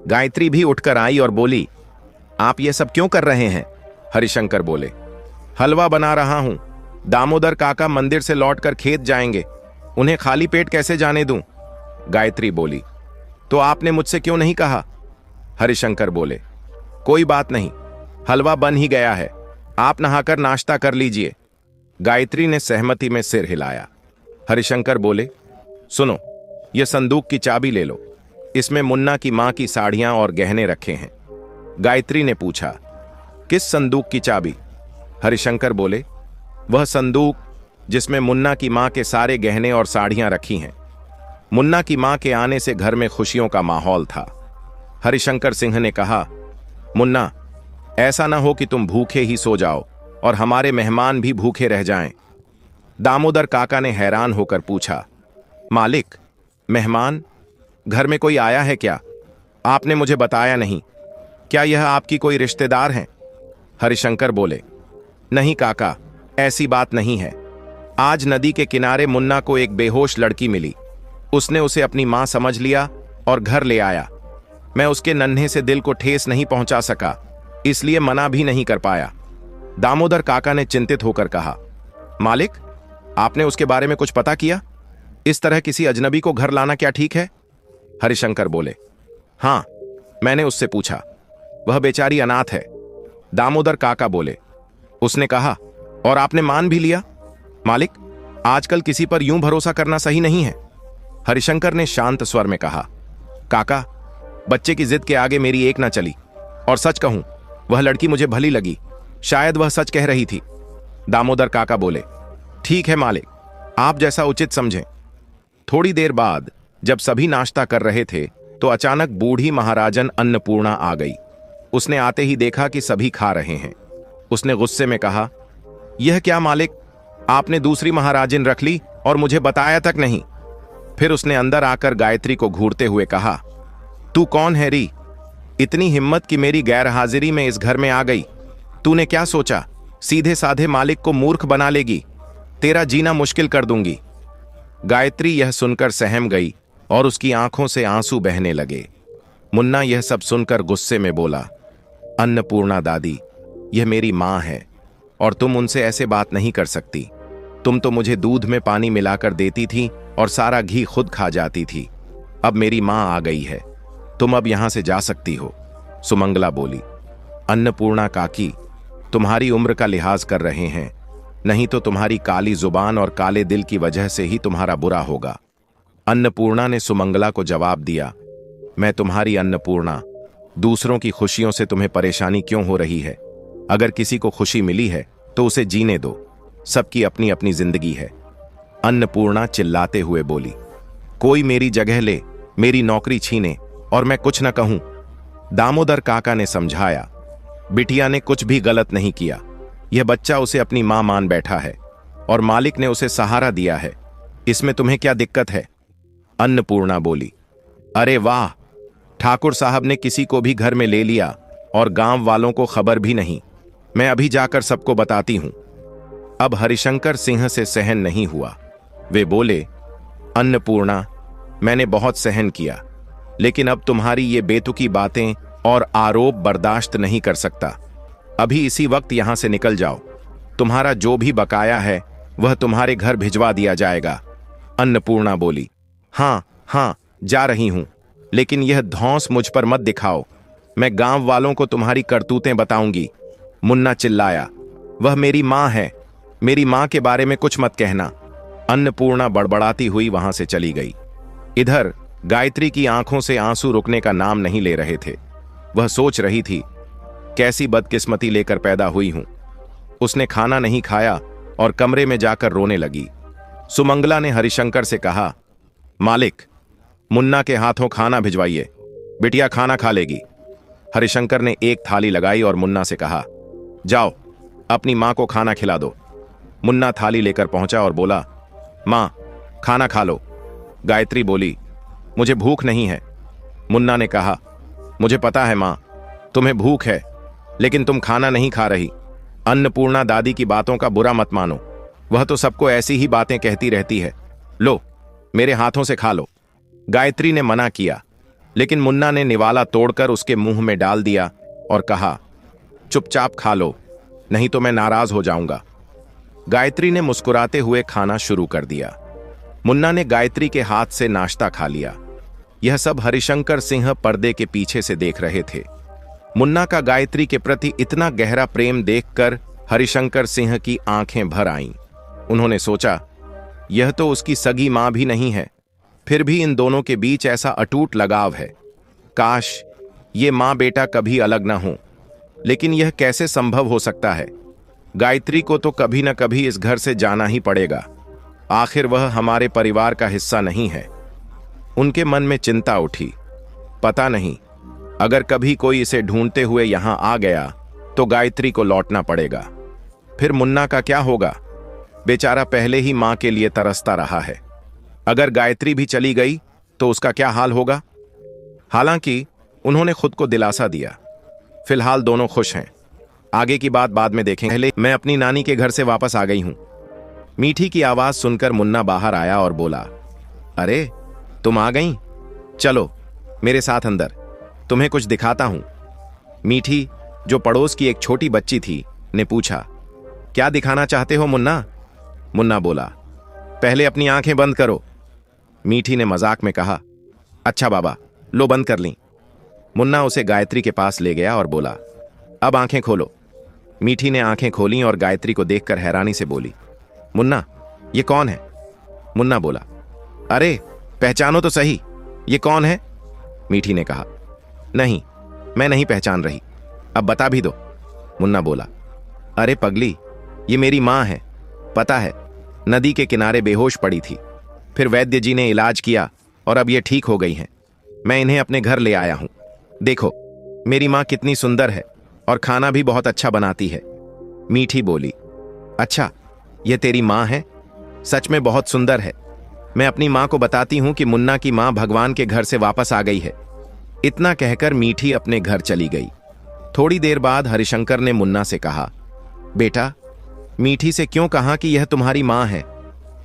A: गायत्री भी उठकर आई और बोली, आप ये सब क्यों कर रहे हैं? हरिशंकर बोले, हलवा बना रहा हूं। दामोदर काका मंदिर से लौटकर खेत जाएंगे, उन्हें खाली पेट कैसे जाने दूं? गायत्री बोली, तो आपने मुझसे क्यों नहीं कहा? हरिशंकर बोले, कोई बात नहीं, हलवा बन ही गया है, आप नहाकर नाश्ता कर लीजिए। गायत्री ने सहमति में सिर हिलाया। हरिशंकर बोले, सुनो, यह संदूक की चाबी ले लो, इसमें मुन्ना की मां की साड़ियां और गहने रखे हैं। गायत्री ने पूछा, किस संदूक की चाबी? हरिशंकर बोले, वह संदूक जिसमें मुन्ना की मां के सारे गहने और साड़ियां रखी हैं। मुन्ना की मां के आने से घर में खुशियों का माहौल था। हरिशंकर सिंह ने कहा, मुन्ना, ऐसा ना हो कि तुम भूखे ही सो जाओ और हमारे मेहमान भी भूखे रह जाएं। दामोदर काका ने हैरान होकर पूछा, मालिक, मेहमान? घर में कोई आया है क्या? आपने मुझे बताया नहीं। क्या यह आपकी कोई रिश्तेदार हैं? हरिशंकर बोले, नहीं काका, ऐसी बात नहीं है। आज नदी के किनारे मुन्ना को एक बेहोश लड़की मिली। उसने उसे अपनी मां समझ लिया और घर ले आया। मैं उसके नन्हे से दिल को ठेस नहीं पहुंचा सका, इसलिए मना भी नहीं कर पाया। दामोदर काका ने चिंतित होकर कहा, मालिक, आपने उसके बारे में कुछ पता किया? इस तरह किसी अजनबी को घर लाना क्या ठीक है? हरिशंकर बोले, हां, मैंने उससे पूछा, वह बेचारी अनाथ है। दामोदर काका बोले, उसने कहा, और आपने मान भी लिया? मालिक, आजकल किसी पर यूं भरोसा करना सही नहीं है। हरिशंकर ने शांत स्वर में कहा, काका, बच्चे की जिद के आगे मेरी एक ना चली, और सच कहूं, वह लड़की मुझे भली लगी। शायद वह सच कह रही थी। दामोदर काका बोले, ठीक है मालिक, आप जैसा उचित समझें। थोड़ी देर बाद जब सभी नाश्ता कर रहे थे तो अचानक बूढ़ी महाराजन अन्नपूर्णा आ गई। उसने आते ही देखा कि सभी खा रहे हैं। उसने गुस्से में कहा, यह क्या मालिक, आपने दूसरी महाराजिन रख ली और मुझे बताया तक नहीं। फिर उसने अंदर आकर गायत्री को घूरते हुए कहा, तू कौन है री? इतनी हिम्मत कि मेरी गैर हाजिरी में इस घर में आ गई। तूने क्या सोचा, सीधे साधे मालिक को मूर्ख बना लेगी? तेरा जीना मुश्किल कर दूंगी। गायत्री यह सुनकर सहम गई और उसकी आंखों से आंसू बहने लगे। मुन्ना यह सब सुनकर गुस्से में बोला, अन्नपूर्णा दादी, यह मेरी माँ है और तुम उनसे ऐसे बात नहीं कर सकती। तुम तो मुझे दूध में पानी मिलाकर देती थी और सारा घी खुद खा जाती थी। अब मेरी माँ आ गई है, तुम अब यहां से जा सकती हो, सुमंगला बोली। अन्नपूर्णा काकी, तुम्हारी उम्र का लिहाज कर रहे हैं, नहीं तो तुम्हारी काली जुबान और काले दिल की वजह से ही तुम्हारा बुरा होगा। अन्नपूर्णा ने सुमंगला को जवाब दिया, मैं तुम्हारी अन्नपूर्णा, दूसरों की खुशियों से तुम्हें परेशानी क्यों हो रही है? अगर किसी को खुशी मिली है तो उसे जीने दो, सबकी अपनी अपनी जिंदगी है। अन्नपूर्णा चिल्लाते हुए बोली, कोई मेरी जगह ले, मेरी नौकरी छीने और मैं कुछ न कहूं। दामोदर काका ने समझाया, बिटिया ने कुछ भी गलत नहीं किया, यह बच्चा उसे अपनी मां मान बैठा है और मालिक ने उसे सहारा दिया है, इसमें तुम्हें क्या दिक्कत है? अन्नपूर्णा बोली, अरे वाह, ठाकुर साहब ने किसी को भी घर में ले लिया और गांव वालों को खबर भी नहीं। मैं अभी जाकर सबको बताती हूं। अब हरिशंकर सिंह से सहन नहीं हुआ। वे बोले, अन्नपूर्णा, मैंने बहुत सहन किया, लेकिन अब तुम्हारी ये बेतुकी बातें और आरोप बर्दाश्त नहीं कर सकता। अभी इसी वक्त यहां से निकल जाओ। तुम्हारा जो भी बकाया है वह तुम्हारे घर भिजवा दिया जाएगा। अन्नपूर्णा बोली, हाँ हाँ, जा रही हूं, लेकिन यह धौंस मुझ पर मत दिखाओ। मैं गांव वालों को तुम्हारी करतूतें बताऊंगी। मुन्ना चिल्लाया, वह मेरी मां है, मेरी मां के बारे में कुछ मत कहना। अन्नपूर्णा बड़बड़ाती हुई वहां से चली गई। इधर गायत्री की आंखों से आंसू रुकने का नाम नहीं ले रहे थे। वह सोच रही थी, कैसी बदकिस्मती लेकर पैदा हुई हूं। उसने खाना नहीं खाया और कमरे में जाकर रोने लगी। सुमंगला ने हरिशंकर से कहा, मालिक, मुन्ना के हाथों खाना भिजवाइए, बिटिया खाना खा लेगी। हरिशंकर ने एक थाली लगाई और मुन्ना से कहा, जाओ अपनी मां को खाना खिला दो। मुन्ना थाली लेकर पहुंचा और बोला, मां, खाना खा लो। गायत्री बोली, मुझे भूख नहीं है। मुन्ना ने कहा, मुझे पता है मां, तुम्हें भूख है, लेकिन तुम खाना नहीं खा रही। अन्नपूर्णा दादी की बातों का बुरा मत मानो, वह तो सबको ऐसी ही बातें कहती रहती है। लो, मेरे हाथों से खा लो। गायत्री ने मना किया, लेकिन मुन्ना ने निवाला तोड़कर उसके मुंह में डाल दिया और कहा, चुपचाप खा लो, नहीं तो मैं नाराज हो जाऊंगा। गायत्री ने मुस्कुराते हुए खाना शुरू कर दिया। मुन्ना ने गायत्री के हाथ से नाश्ता खा लिया। यह सब हरिशंकर सिंह पर्दे के पीछे से देख रहे थे। मुन्ना का गायत्री के प्रति इतना गहरा प्रेम देखकर हरिशंकर सिंह की आंखें भर आईं। उन्होंने सोचा, यह तो उसकी सगी मां भी नहीं है, फिर भी इन दोनों के बीच ऐसा अटूट लगाव है। काश ये मां बेटा कभी अलग ना हो, लेकिन यह कैसे संभव हो सकता है? गायत्री को तो कभी न कभी इस घर से जाना ही पड़ेगा, आखिर वह हमारे परिवार का हिस्सा नहीं है। उनके मन में चिंता उठी। पता नहीं, अगर कभी कोई इसे ढूंढते हुए यहां आ गया तो गायत्री को लौटना पड़ेगा। फिर मुन्ना का क्या होगा? बेचारा पहले ही मां के लिए तरसता रहा है। अगर गायत्री भी चली गई तो उसका क्या हाल होगा? हालांकि उन्होंने खुद को दिलासा दिया, फिलहाल दोनों खुश हैं, आगे की बात बाद में देखेंगे। पहले मैं अपनी नानी के घर से वापस आ गई हूं। मीठी की आवाज सुनकर मुन्ना बाहर आया और बोला, अरे तुम आ गई, चलो मेरे साथ अंदर, तुम्हें कुछ दिखाता हूं। मीठी, जो पड़ोस की एक छोटी बच्ची थी, ने पूछा, क्या दिखाना चाहते हो मुन्ना? मुन्ना बोला, पहले अपनी आंखें बंद करो। मीठी ने मजाक में कहा, अच्छा बाबा, लो बंद कर ली। मुन्ना उसे गायत्री के पास ले गया और बोला, अब आंखें खोलो। मीठी ने आंखें खोली और गायत्री को देखकर हैरानी से बोली, मुन्ना, ये कौन है? मुन्ना बोला, अरे पहचानो तो सही, ये कौन है? मीठी ने कहा, नहीं, मैं नहीं पहचान रही, अब बता भी दो। मुन्ना बोला, अरे पगली, ये मेरी मां है। पता है, नदी के किनारे बेहोश पड़ी थी, फिर वैद्य जी ने इलाज किया और अब ये ठीक हो गई हैं। मैं इन्हें अपने घर ले आया हूं। देखो मेरी मां कितनी सुंदर है और खाना भी बहुत अच्छा बनाती है। मीठी बोली, अच्छा, यह तेरी मां है? सच में बहुत सुंदर है। मैं अपनी मां को बताती हूं कि मुन्ना की मां भगवान के घर से वापस आ गई है। इतना कहकर मीठी अपने घर चली गई। थोड़ी देर बाद हरिशंकर ने मुन्ना से कहा, बेटा, मीठी से क्यों कहा कि यह तुम्हारी मां है?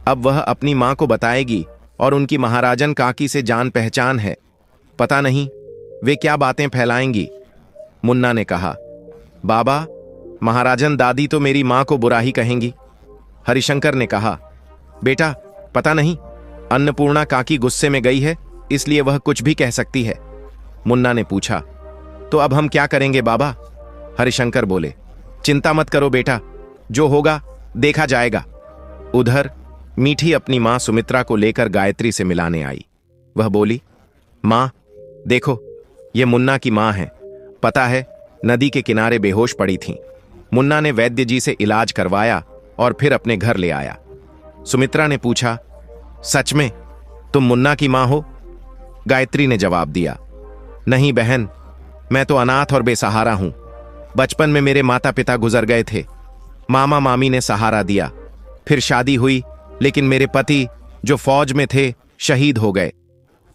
A: अब वह अपनी मां को बताएगी और उनकी महाराजन काकी से जान पहचान है, पता नहीं वे क्या बातें फैलाएंगी। मुन्ना ने कहा, बाबा, महाराजन, दादी तो मेरी मां को बुरा ही कहेंगी। हरिशंकर ने कहा, बेटा पता नहीं, अन्नपूर्णा काकी गुस्से में गई है, इसलिए वह कुछ भी कह सकती है। मुन्ना ने पूछा, तो अब हम क्या करेंगे बाबा? हरिशंकर बोले, चिंता मत करो बेटा, जो होगा देखा जाएगा। उधर मीठी अपनी मां सुमित्रा को लेकर गायत्री से मिलाने आई। वह बोली, मां देखो, ये मुन्ना की मां है। पता है, नदी के किनारे बेहोश पड़ी थीं। मुन्ना ने वैद्य जी से इलाज करवाया और फिर अपने घर ले आया। सुमित्रा ने पूछा, सच में तुम मुन्ना की मां हो? गायत्री ने जवाब दिया, नहीं बहन, मैं तो अनाथ और बेसहारा हूं। बचपन में मेरे माता पिता गुजर गए थे। मामा मामी ने सहारा दिया। फिर शादी हुई, लेकिन मेरे पति जो फौज में थे शहीद हो गए।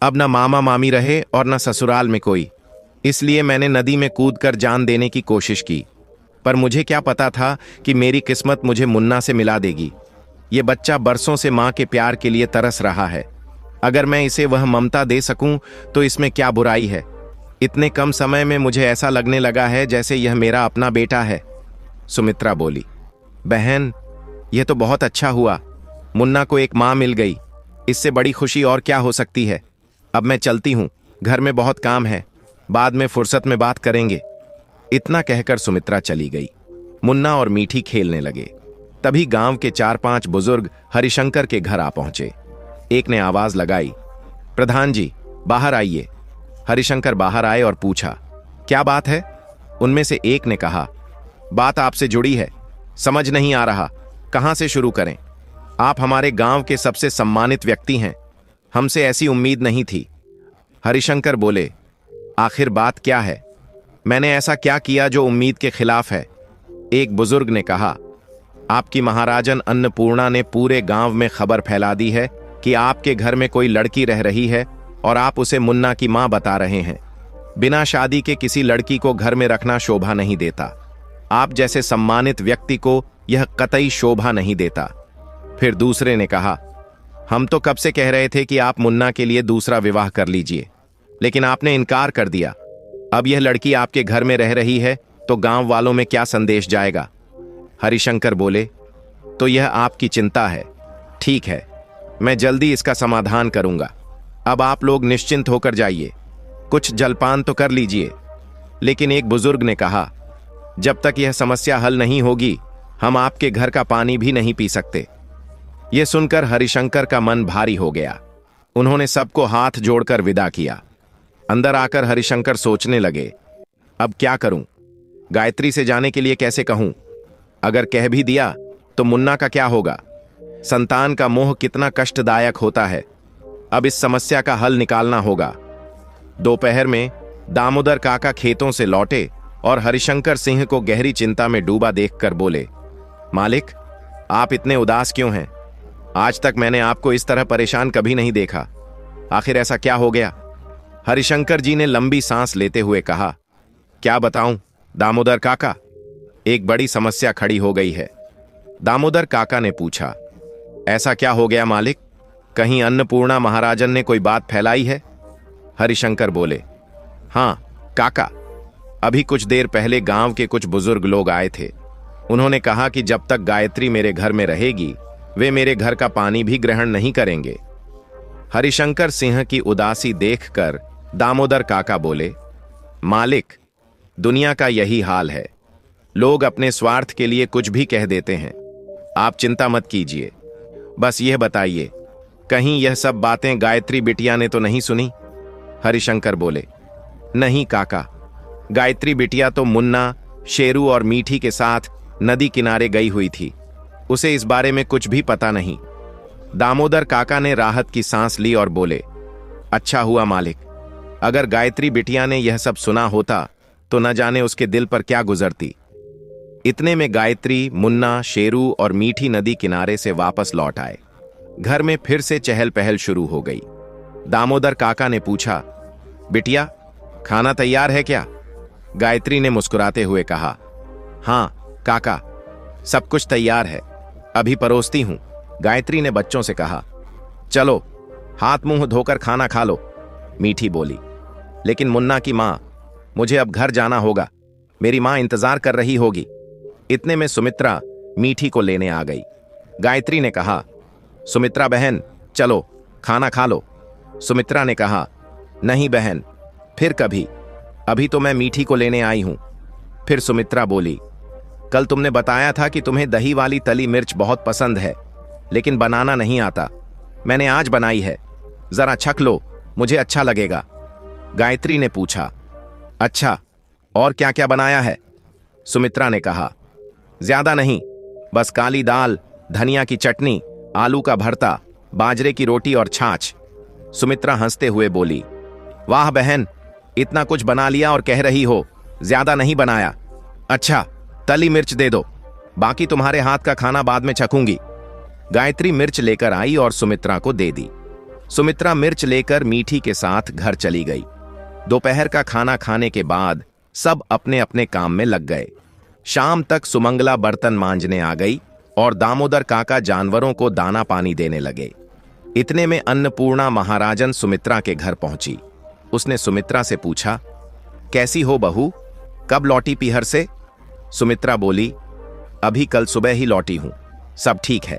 A: अब न मामा मामी रहे और न ससुराल में कोई। इसलिए मैंने नदी में कूदकर जान देने की कोशिश की, पर मुझे क्या पता था कि मेरी किस्मत मुझे मुन्ना से मिला देगी। ये बच्चा बरसों से मां के प्यार के लिए तरस रहा है। अगर मैं इसे वह ममता दे सकूं तो इसमें क्या बुराई है। इतने कम समय में मुझे ऐसा लगने लगा है जैसे यह मेरा अपना बेटा है। सुमित्रा बोली, बहन यह तो बहुत अच्छा हुआ, मुन्ना को एक मां मिल गई। इससे बड़ी खुशी और क्या हो सकती है। अब मैं चलती हूं, घर में बहुत काम है, बाद में फुर्सत में बात करेंगे। इतना कहकर सुमित्रा चली गई। मुन्ना और मीठी खेलने लगे। तभी गांव के 4-5 बुजुर्ग हरिशंकर के घर आ पहुंचे। एक ने आवाज लगाई, प्रधान जी बाहर आइए। हरिशंकर बाहर आए और पूछा, क्या बात है? उनमें से एक ने कहा, बात आपसे जुड़ी है, समझ नहीं आ रहा, कहां से शुरू करें। आप हमारे गांव के सबसे सम्मानित व्यक्ति हैं, हमसे ऐसी उम्मीद नहीं थी। हरिशंकर बोले, आखिर बात क्या है? मैंने ऐसा क्या किया जो उम्मीद के खिलाफ है? एक बुजुर्ग ने कहा, आपकी महाराजन अन्नपूर्णा ने पूरे गांव में खबर फैला दी है कि आपके घर में कोई लड़की रह रही है और आप उसे मुन्ना की मां बता रहे हैं। बिना शादी के किसी लड़की को घर में रखना शोभा नहीं देता। आप जैसे सम्मानित व्यक्ति को यह कतई शोभा नहीं देता। फिर दूसरे ने कहा, हम तो कब से कह रहे थे कि आप मुन्ना के लिए दूसरा विवाह कर लीजिए, लेकिन आपने इनकार कर दिया। अब यह लड़की आपके घर में रह रही है तो गांव वालों में क्या संदेश जाएगा? हरिशंकर बोले, तो यह आपकी चिंता है। ठीक है, मैं जल्दी इसका समाधान करूंगा। अब आप लोग निश्चिंत होकर जाइए, कुछ जलपान तो कर लीजिए। लेकिन एक बुजुर्ग ने कहा, जब तक यह समस्या हल नहीं होगी हम आपके घर का पानी भी नहीं पी सकते। यह सुनकर हरिशंकर का मन भारी हो गया। उन्होंने सबको हाथ जोड़कर विदा किया। अंदर आकर हरिशंकर सोचने लगे, अब क्या करूं? गायत्री से जाने के लिए कैसे कहूं? अगर कह भी दिया तो मुन्ना का क्या होगा? संतान का मोह कितना कष्टदायक होता है। अब इस समस्या का हल निकालना होगा। दोपहर में दामोदर काका खेतों से लौटे और हरिशंकर सिंह को गहरी चिंता में डूबा देखकर बोले, मालिक आप इतने उदास क्यों हैं? आज तक मैंने आपको इस तरह परेशान कभी नहीं देखा। आखिर ऐसा क्या हो गया? हरिशंकर जी ने लंबी सांस लेते हुए कहा, क्या बताऊं दामोदर काका, एक बड़ी समस्या खड़ी हो गई है। दामोदर काका ने पूछा, ऐसा क्या हो गया मालिक? कहीं अन्नपूर्णा महाराजन ने कोई बात फैलाई है? हरिशंकर बोले, हां काका, अभी कुछ देर पहले गांव के कुछ बुजुर्ग लोग आए थे। उन्होंने कहा कि जब तक गायत्री मेरे घर में रहेगी वे मेरे घर का पानी भी ग्रहण नहीं करेंगे। हरिशंकर सिंह की उदासी देखकर दामोदर काका बोले, मालिक दुनिया का यही हाल है, लोग अपने स्वार्थ के लिए कुछ भी कह देते हैं। आप चिंता मत कीजिए, बस यह बताइए कहीं यह सब बातें गायत्री बिटिया ने तो नहीं सुनी? हरिशंकर बोले, नहीं काका, गायत्री बिटिया तो मुन्ना, शेरू और मीठी के साथ नदी किनारे गई हुई थी, उसे इस बारे में कुछ भी पता नहीं। दामोदर काका ने राहत की सांस ली और बोले, अच्छा हुआ मालिक, अगर गायत्री बिटिया ने यह सब सुना होता तो न जाने उसके दिल पर क्या गुजरती। इतने में गायत्री, मुन्ना, शेरू और मीठी नदी किनारे से वापस लौट आए। घर में फिर से चहल पहल शुरू हो गई। दामोदर काका ने पूछा, बिटिया खाना तैयार है क्या? गायत्री ने मुस्कुराते हुए कहा, हां काका, सब कुछ तैयार है, अभी परोसती हूं। गायत्री ने बच्चों से कहा, चलो हाथ मुंह धोकर खाना खा लो। मीठी बोली, लेकिन मुन्ना की मां, मुझे अब घर जाना होगा, मेरी मां इंतजार कर रही होगी। इतने में सुमित्रा मीठी को लेने आ गई। गायत्री ने कहा, सुमित्रा बहन चलो खाना खा लो। सुमित्रा ने कहा, नहीं बहन, फिर कभी, अभी तो मैं मीठी को लेने आई हूं। फिर सुमित्रा बोली, कल तुमने बताया था कि तुम्हें दही वाली तली मिर्च बहुत पसंद है, लेकिन बनाना नहीं आता। मैंने आज बनाई है, जरा छक लो, मुझे अच्छा लगेगा। गायत्री ने पूछा, अच्छा, और क्या क्या बनाया है? सुमित्रा ने कहा, ज्यादा नहीं, बस काली दाल, धनिया की चटनी, आलू का भरता, बाजरे की रोटी और छाछ। सुमित्रा हंसते हुए बोली, वाह बहन, इतना कुछ बना लिया और कह रही हो ज्यादा नहीं बनाया। अच्छा, तली मिर्च दे दो, बाकी तुम्हारे हाथ का खाना बाद में चखूंगी। गायत्री मिर्च लेकर आई और सुमित्रा को दे दी। सुमित्रा मिर्च लेकर मीठी के साथ घर चली गई। दोपहर का खाना खाने के बाद सब अपने अपने काम में लग गए। शाम तक सुमंगला बर्तन मांजने आ गई और दामोदर काका जानवरों को दाना पानी देने लगे। इतने में अन्नपूर्णा महाराजन सुमित्रा के घर पहुंची। उसने सुमित्रा से पूछा, कैसी हो बहू, कब लौटी पीहर से? सुमित्रा बोली, अभी कल सुबह ही लौटी हूं, सब ठीक है।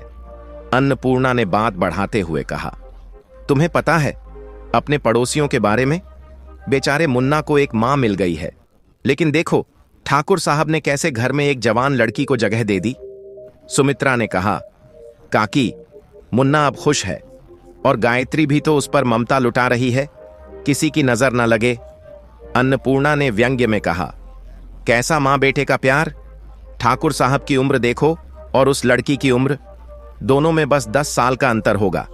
A: अन्नपूर्णा ने बात बढ़ाते हुए कहा, तुम्हें पता है अपने पड़ोसियों के बारे में? बेचारे मुन्ना को एक मां मिल गई है, लेकिन देखो ठाकुर साहब ने कैसे घर में एक जवान लड़की को जगह दे दी। सुमित्रा ने कहा, काकी, मुन्ना अब खुश है और गायत्री भी तो उस पर ममता लुटा रही है, किसी की नजर न लगे। अन्नपूर्णा ने व्यंग्य में कहा, कैसा मां बेटे का प्यार, ठाकुर साहब की उम्र देखो और उस लड़की की उम्र, दोनों में बस 10 साल का अंतर होगा।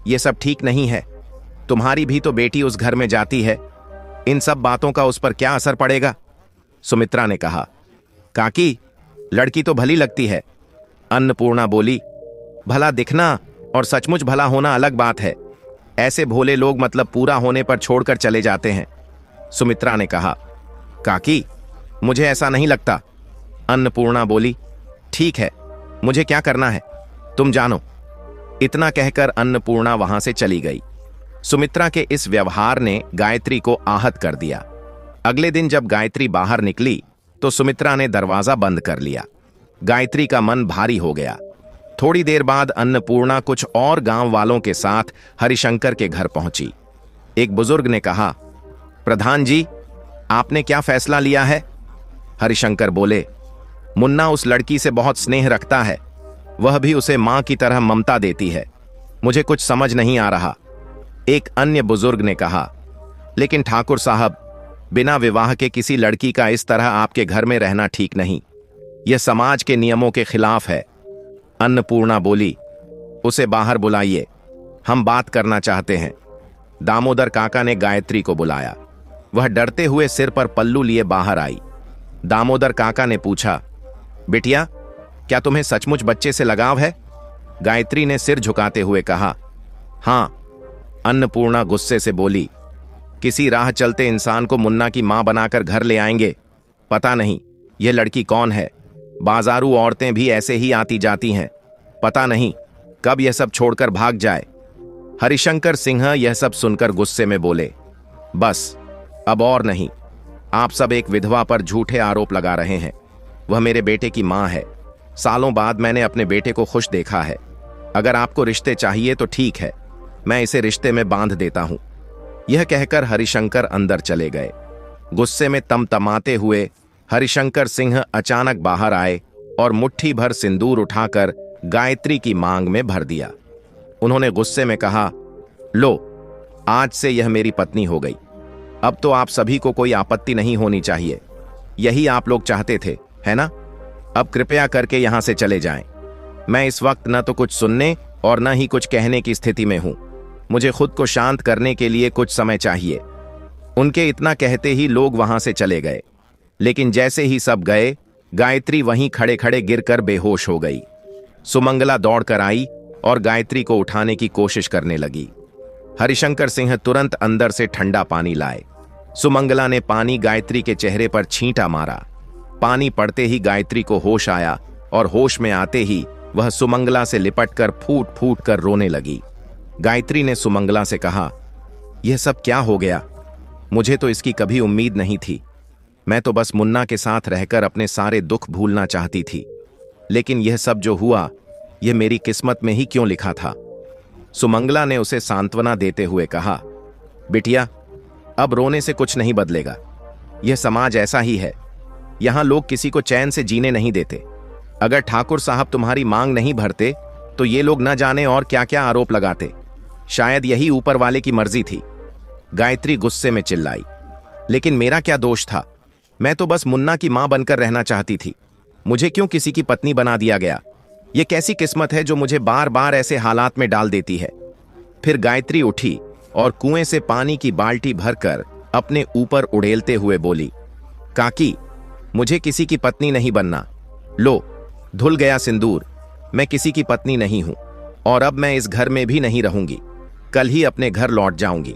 A: ये सब ठीक नहीं है, तुम्हारी भी तो बेटी उस घर में जाती है, इन सब बातों का उस पर क्या असर पड़ेगा? सुमित्रा ने कहा, काकी, लड़की तो भली लगती है। अन्नपूर्णा बोली, भला दिखना और सचमुच भला होना अलग बात है, ऐसे भोले लोग मतलब पूरा होने पर छोड़कर चले जाते हैं। सुमित्रा ने कहा, काकी, मुझे ऐसा नहीं लगता। अन्नपूर्णा बोली, ठीक है, मुझे क्या करना है तुम जानो। इतना कहकर अन्नपूर्णा वहां से चली गई। सुमित्रा के इस व्यवहार ने गायत्री को आहत कर दिया। अगले दिन जब गायत्री बाहर निकली तो सुमित्रा ने दरवाजा बंद कर लिया। गायत्री का मन भारी हो गया। थोड़ी देर बाद अन्नपूर्णा कुछ और गांव वालों के साथ हरिशंकर के घर पहुंची। एक बुजुर्ग ने कहा, प्रधान जी, आपने क्या फैसला लिया है? हरिशंकर बोले, मुन्ना उस लड़की से बहुत स्नेह रखता है, वह भी उसे मां की तरह ममता देती है, मुझे कुछ समझ नहीं आ रहा। एक अन्य बुजुर्ग ने कहा, लेकिन ठाकुर साहब, बिना विवाह के किसी लड़की का इस तरह आपके घर में रहना ठीक नहीं, यह समाज के नियमों के खिलाफ है। अन्नपूर्णा बोली, उसे बाहर बुलाइए, हम बात करना चाहते हैं। दामोदर काका ने गायत्री को बुलाया। वह डरते हुए सिर पर पल्लू लिए बाहर आई। दामोदर काका ने पूछा, बिटिया, क्या तुम्हें सचमुच बच्चे से लगाव है? गायत्री ने सिर झुकाते हुए कहा, हां। अन्नपूर्णा गुस्से से बोली, किसी राह चलते इंसान को मुन्ना की मां बनाकर घर ले आएंगे? पता नहीं यह लड़की कौन है, बाजारू औरतें भी ऐसे ही आती जाती हैं, पता नहीं कब यह सब छोड़कर भाग जाए। हरिशंकर सिंह यह सब सुनकर गुस्से में बोले, बस अब और नहीं, आप सब एक विधवा पर झूठे आरोप लगा रहे हैं। वह मेरे बेटे की मां है, सालों बाद मैंने अपने बेटे को खुश देखा है। अगर आपको रिश्ते चाहिए तो ठीक है, मैं इसे रिश्ते में बांध देता हूं। यह कहकर हरिशंकर अंदर चले गए। गुस्से में तमतमाते हुए हरिशंकर सिंह अचानक बाहर आए और मुट्ठी भर सिंदूर उठाकर गायत्री की मांग में भर दिया। उन्होंने गुस्से में कहा, लो, आज से यह मेरी पत्नी हो गई। अब तो आप सभी को कोई आपत्ति नहीं होनी चाहिए, यही आप लोग चाहते थे, है ना? अब कृपया करके यहां से चले जाएं। मैं इस वक्त न तो कुछ सुनने और न ही कुछ कहने की स्थिति में हूं। मुझे खुद को शांत करने के लिए कुछ समय चाहिए। उनके इतना कहते ही लोग वहां से चले गए, लेकिन जैसे ही सब गए, गायत्री वहीं खड़े खड़े गिरकर बेहोश हो गई। सुमंगला दौड़कर आई और गायत्री को उठाने की कोशिश करने लगी। हरिशंकर सिंह तुरंत अंदर से ठंडा पानी लाए। सुमंगला ने पानी गायत्री के चेहरे पर छींटा मारा। पानी पड़ते ही गायत्री को होश आया और होश में आते ही वह सुमंगला से लिपटकर फूट फूट कर रोने लगी। गायत्री ने सुमंगला से कहा, यह सब क्या हो गया? मुझे तो इसकी कभी उम्मीद नहीं थी। मैं तो बस मुन्ना के साथ रहकर अपने सारे दुख भूलना चाहती थी, लेकिन यह सब जो हुआ यह मेरी किस्मत में ही क्यों लिखा था। सुमंगला ने उसे सांत्वना देते हुए कहा, बिटिया, अब रोने से कुछ नहीं बदलेगा। यह समाज ऐसा ही है, यहां लोग किसी को चैन से जीने नहीं देते। अगर ठाकुर साहब तुम्हारी मांग नहीं भरते तो ये लोग न जाने और क्या क्या आरोप लगाते। शायद यही ऊपर वाले की मर्जी थी। गायत्री गुस्से में चिल्लाई, लेकिन मेरा क्या दोष था? मैं तो बस मुन्ना की मां बनकर रहना चाहती थी। मुझे क्यों किसी की पत्नी बना दिया गया? यह कैसी किस्मत है जो मुझे बार बार ऐसे हालात में डाल देती है। फिर गायत्री उठी और कुएं से पानी की बाल्टी भरकर अपने ऊपर उड़ेलते हुए बोली, काकी, मुझे किसी की पत्नी नहीं बनना। लो, धुल गया सिंदूर। मैं किसी की पत्नी नहीं हूं और अब मैं इस घर में भी नहीं रहूंगी। कल ही अपने घर लौट जाऊंगी।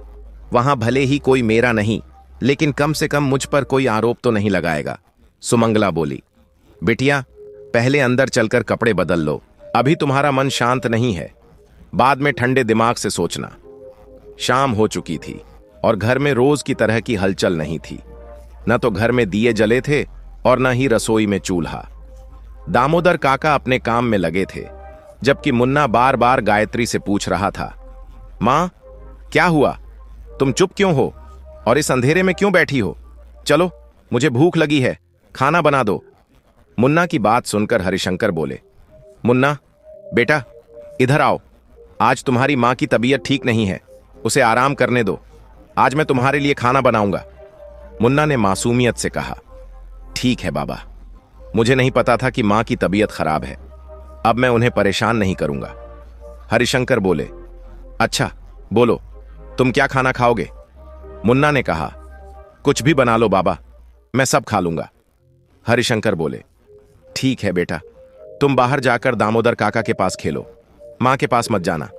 A: वहां भले ही कोई मेरा नहीं, लेकिन कम से कम मुझ पर कोई आरोप तो नहीं लगाएगा। सुमंगला बोली, बिटिया, पहले अंदर चलकर कपड़े बदल लो। अभी तुम्हारा मन शांत नहीं है, बाद में ठंडे दिमाग से सोचना। शाम हो चुकी थी और घर में रोज की तरह की हलचल नहीं थी। न तो घर में दिए जले थे और न ही रसोई में चूल्हा। दामोदर काका अपने काम में लगे थे, जबकि मुन्ना बार बार गायत्री से पूछ रहा था, मां, क्या हुआ? तुम चुप क्यों हो और इस अंधेरे में क्यों बैठी हो? चलो, मुझे भूख लगी है, खाना बना दो। मुन्ना की बात सुनकर हरिशंकर बोले, मुन्ना बेटा, इधर आओ। आज तुम्हारी मां की तबीयत ठीक नहीं है, उसे आराम करने दो। आज मैं तुम्हारे लिए खाना बनाऊंगा। मुन्ना ने मासूमियत से कहा, ठीक है बाबा, मुझे नहीं पता था कि मां की तबीयत खराब है। अब मैं उन्हें परेशान नहीं करूंगा। हरिशंकर बोले, अच्छा बोलो, तुम क्या खाना खाओगे? मुन्ना ने कहा, कुछ भी बना लो बाबा, मैं सब खा लूंगा। हरिशंकर बोले, ठीक है बेटा, तुम बाहर जाकर दामोदर काका के पास खेलो, मां के पास मत जाना।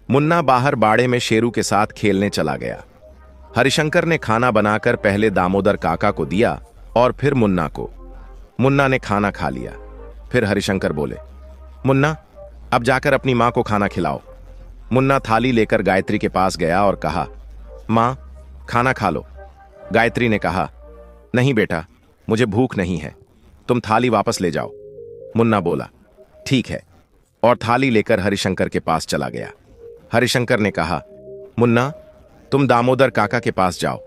A: मुन्ना बाहर बाड़े में शेरू के साथ खेलने चला गया। हरिशंकर ने खाना बनाकर पहले दामोदर काका को दिया और फिर मुन्ना को। मुन्ना ने खाना खा लिया। फिर हरिशंकर बोले, मुन्ना, अब जाकर अपनी मां को खाना खिलाओ। मुन्ना थाली लेकर गायत्री के पास गया और कहा, मां, खाना खा लो। गायत्री ने कहा, नहीं बेटा, मुझे भूख नहीं है, तुम थाली वापस ले जाओ। मुन्ना बोला, ठीक है, और थाली लेकर हरिशंकर के पास चला गया। हरिशंकर ने कहा, मुन्ना, तुम दामोदर काका के पास जाओ,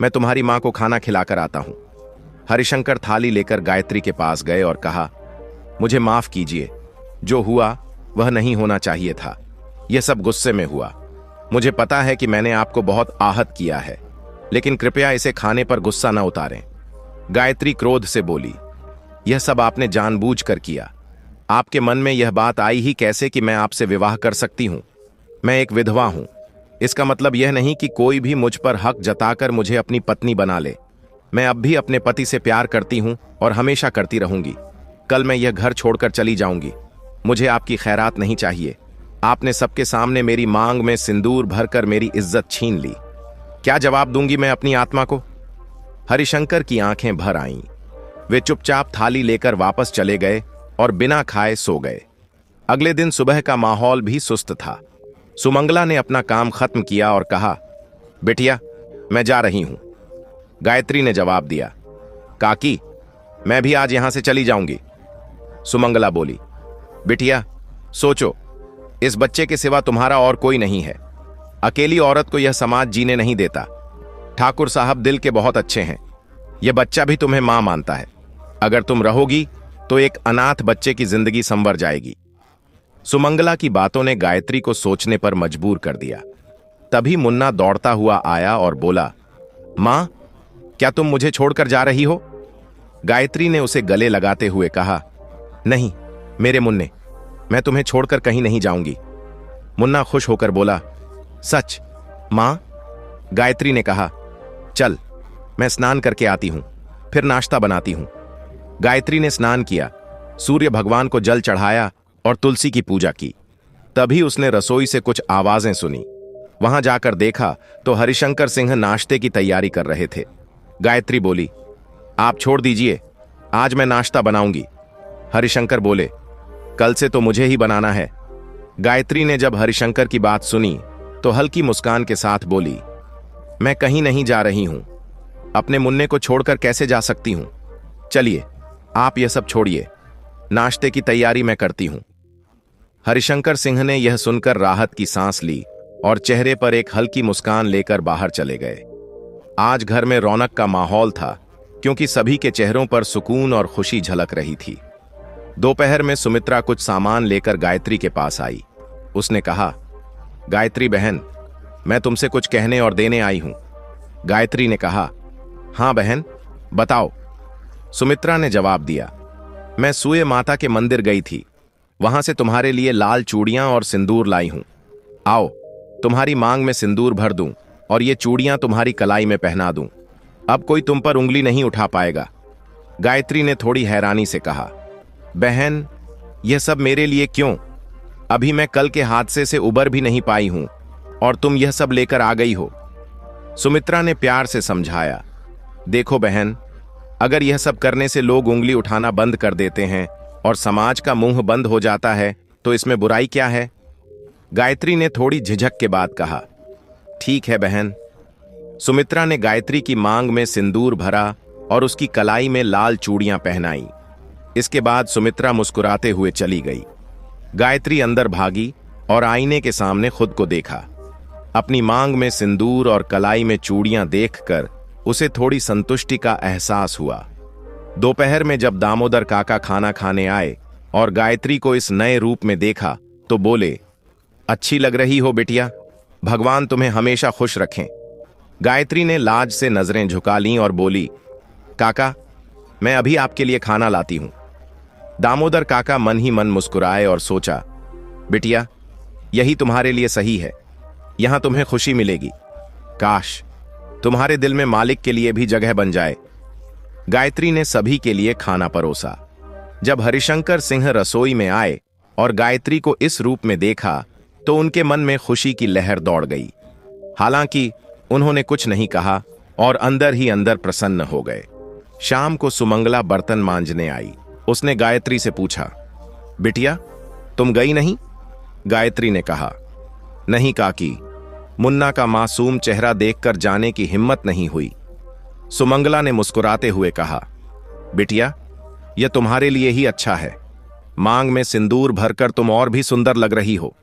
A: मैं तुम्हारी मां को खाना खिलाकर आता हूं। हरिशंकर थाली लेकर गायत्री के पास गए और कहा, मुझे माफ कीजिए, जो हुआ वह नहीं होना चाहिए था। यह सब गुस्से में हुआ। मुझे पता है कि मैंने आपको बहुत आहत किया है, लेकिन कृपया इसे खाने पर गुस्सा न उतारें। गायत्री क्रोध से बोली, यह सब आपने जानबूझकर किया। आपके मन में यह बात आई ही कैसे कि मैं आपसे विवाह कर सकती हूं? मैं एक विधवा हूं। इसका मतलब यह नहीं कि कोई भी मुझ पर हक जताकर मुझे अपनी पत्नी बना ले। मैं अब भी अपने पति से प्यार करती हूं और हमेशा करती रहूंगी। कल मैं यह घर छोड़कर चली जाऊंगी। मुझे आपकी खैरात नहीं चाहिए। आपने सबके सामने मेरी मांग में सिंदूर भरकर मेरी इज्जत छीन ली। क्या जवाब दूंगी मैं अपनी आत्मा को? हरिशंकर की आंखें भर आईं। वे चुपचाप थाली लेकर वापस चले गए और बिना खाए सो गए। अगले दिन सुबह का माहौल भी सुस्त था। सुमंगला ने अपना काम खत्म किया और कहा, बिटिया, मैं जा रही हूं। गायत्री ने जवाब दिया, काकी, मैं भी आज यहां से चली जाऊंगी। सुमंगला बोली, बिटिया, सोचो, इस बच्चे के सिवा तुम्हारा और कोई नहीं है। अकेली औरत को यह समाज जीने नहीं देता। ठाकुर साहब दिल के बहुत अच्छे हैं। यह बच्चा भी तुम्हें मां मानता है। अगर तुम रहोगी तो एक अनाथ बच्चे की जिंदगी संवर जाएगी। सुमंगला की बातों ने गायत्री को सोचने पर मजबूर कर दिया। तभी मुन्ना दौड़ता हुआ आया और बोला, मां, क्या तुम मुझे छोड़कर जा रही हो? गायत्री ने उसे गले लगाते हुए कहा, नहीं मेरे मुन्ने, मैं तुम्हें छोड़कर कहीं नहीं जाऊंगी। मुन्ना खुश होकर बोला, सच? मां? गायत्री ने कहा, चल, मैं स्नान करके आती हूं, फिर नाश्ता बनाती हूं। गायत्री ने स्नान किया, सूर्य भगवान को जल चढ़ाया और तुलसी की पूजा की। तभी उसने रसोई से कुछ आवाजें सुनी। वहां जाकर देखा तो हरिशंकर सिंह नाश्ते की तैयारी कर रहे थे। गायत्री बोली, आप छोड़ दीजिए, आज मैं नाश्ता बनाऊंगी। हरिशंकर बोले, कल से तो मुझे ही बनाना है। गायत्री ने जब हरिशंकर की बात सुनी तो हल्की मुस्कान के साथ बोली, मैं कहीं नहीं जा रही हूं। अपने मुन्ने को छोड़कर कैसे जा सकती हूं? चलिए, आप यह सब छोड़िए, नाश्ते की तैयारी मैं करती हूं। हरिशंकर सिंह ने यह सुनकर राहत की सांस ली और चेहरे पर एक हल्की मुस्कान लेकर बाहर चले गए। आज घर में रौनक का माहौल था, क्योंकि सभी के चेहरों पर सुकून और खुशी झलक रही थी। दोपहर में सुमित्रा कुछ सामान लेकर गायत्री के पास आई। उसने कहा, गायत्री बहन, मैं तुमसे कुछ कहने और देने आई हूं। गायत्री ने कहा, हां बहन, बताओ। सुमित्रा ने जवाब दिया, मैं सूर्य माता के मंदिर गई थी, वहां से तुम्हारे लिए लाल चूड़ियां और सिंदूर लाई हूं। आओ, तुम्हारी मांग में सिंदूर भर दूं और ये चूड़ियां तुम्हारी कलाई में पहना दूं। अब कोई तुम पर उंगली नहीं उठा पाएगा। गायत्री ने थोड़ी हैरानी से कहा, बहन, यह सब मेरे लिए क्यों? अभी मैं कल के हादसे से उबर भी नहीं पाई हूं और तुम यह सब लेकर आ गई हो। सुमित्रा ने प्यार से समझाया, देखो बहन, अगर यह सब करने से लोग उंगली उठाना बंद कर देते हैं और समाज का मुंह बंद हो जाता है तो इसमें बुराई क्या है? गायत्री ने थोड़ी झिझक के बाद कहा, ठीक है बहन। सुमित्रा ने गायत्री की मांग में सिंदूर भरा और उसकी कलाई में लाल चूड़ियां पहनाई। इसके बाद सुमित्रा मुस्कुराते हुए चली गई। गायत्री अंदर भागी और आईने के सामने खुद को देखा। अपनी मांग में सिंदूर और कलाई में चूड़ियां देखकर उसे थोड़ी संतुष्टि का एहसास हुआ। दोपहर में जब दामोदर काका खाना खाने आए और गायत्री को इस नए रूप में देखा तो बोले, अच्छी लग रही हो बिटिया, भगवान तुम्हें हमेशा खुश रखें। गायत्री ने लाज से नजरें झुका लीं और बोली, काका, मैं अभी आपके लिए खाना लाती हूं। दामोदर काका मन ही मन मुस्कुराए और सोचा, बिटिया, यही तुम्हारे लिए सही है, यहां तुम्हें खुशी मिलेगी। काश तुम्हारे दिल में मालिक के लिए भी जगह बन जाए। गायत्री ने सभी के लिए खाना परोसा। जब हरिशंकर सिंह रसोई में आए और गायत्री को इस रूप में देखा तो उनके मन में खुशी की लहर दौड़ गई। हालांकि उन्होंने कुछ नहीं कहा और अंदर ही अंदर प्रसन्न हो गए। शाम को सुमंगला बर्तन मांजने आई। उसने गायत्री से पूछा, बिटिया, तुम गई नहीं? गायत्री ने कहा, नहीं काकी, मुन्ना का मासूम चेहरा देखकर जाने की हिम्मत नहीं हुई। सुमंगला ने मुस्कुराते हुए कहा, बिटिया, यह तुम्हारे लिए ही अच्छा है। मांग में सिंदूर भरकर तुम और भी सुंदर लग रही हो।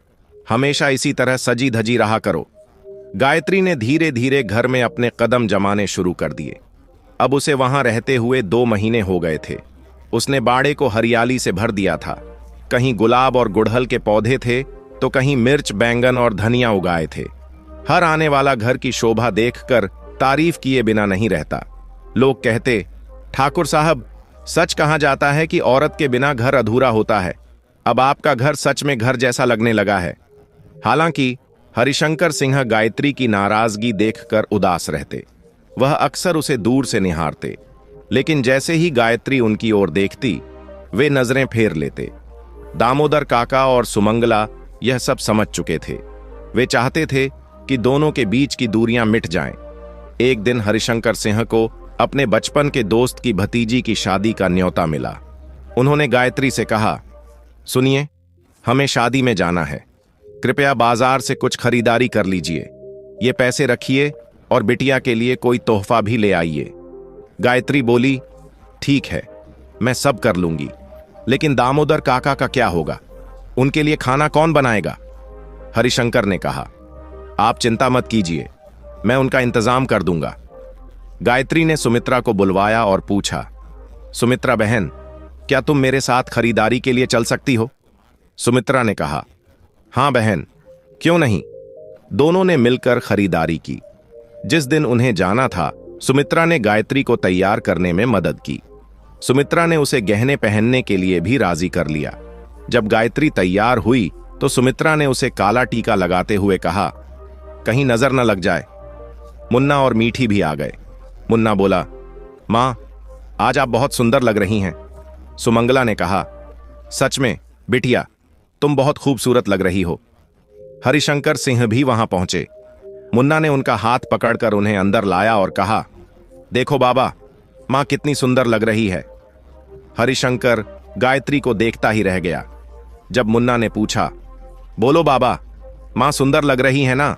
A: हमेशा इसी तरह सजी धजी रहा करो। गायत्री ने धीरे धीरे घर में अपने कदम जमाने शुरू कर दिए। अब उसे वहां रहते हुए 2 महीने हो गए थे। उसने बाड़े को हरियाली से भर दिया था। कहीं गुलाब और गुड़हल के पौधे थे तो कहीं मिर्च, बैंगन और धनिया उगाए थे। हर आने वाला घर की शोभा देखकर तारीफ किए बिना नहीं रहता। लोग कहते, ठाकुर साहब, सच कहा जाता है कि औरत के बिना घर अधूरा होता है। अब आपका घर सच में घर जैसा लगने लगा है। हालांकि हरिशंकर सिंह गायत्री की नाराजगी देखकर उदास रहते। वह अक्सर उसे दूर से निहारते, लेकिन जैसे ही गायत्री उनकी ओर देखती, वे नजरें फेर लेते। दामोदर काका और सुमंगला यह सब समझ चुके थे। वे चाहते थे कि दोनों के बीच की दूरियां मिट जाएं। एक दिन हरिशंकर सिंह को अपने बचपन के दोस्त की भतीजी की शादी का न्योता मिला। उन्होंने गायत्री से कहा, सुनिए, हमें शादी में जाना है। कृपया बाजार से कुछ खरीदारी कर लीजिए। ये पैसे रखिए और बिटिया के लिए कोई तोहफा भी ले आइए। गायत्री बोली, ठीक है, मैं सब कर लूंगी, लेकिन दामोदर काका का क्या होगा? उनके लिए खाना कौन बनाएगा? हरिशंकर ने कहा, आप चिंता मत कीजिए, मैं उनका इंतजाम कर दूंगा। गायत्री ने सुमित्रा को बुलवाया और पूछा, सुमित्रा बहन, क्या तुम मेरे साथ खरीदारी के लिए चल सकती हो? सुमित्रा ने कहा, हां बहन, क्यों नहीं। दोनों ने मिलकर खरीदारी की। जिस दिन उन्हें जाना था, सुमित्रा ने गायत्री को तैयार करने में मदद की। सुमित्रा ने उसे गहने पहनने के लिए भी राजी कर लिया। जब गायत्री तैयार हुई तो सुमित्रा ने उसे काला टीका लगाते हुए कहा, कहीं नजर न लग जाए। मुन्ना और मीठी भी आ गए। मुन्ना बोला, मां, आज आप बहुत सुंदर लग रही हैं। सुमंगला ने कहा, सच में बिटिया, तुम बहुत खूबसूरत लग रही हो। हरिशंकर सिंह भी वहां पहुंचे। मुन्ना ने उनका हाथ पकड़कर उन्हें अंदर लाया और कहा, देखो बाबा, मां कितनी सुंदर लग रही है। हरिशंकर गायत्री को देखता ही रह गया। जब मुन्ना ने पूछा, बोलो बाबा, मां सुंदर लग रही है ना?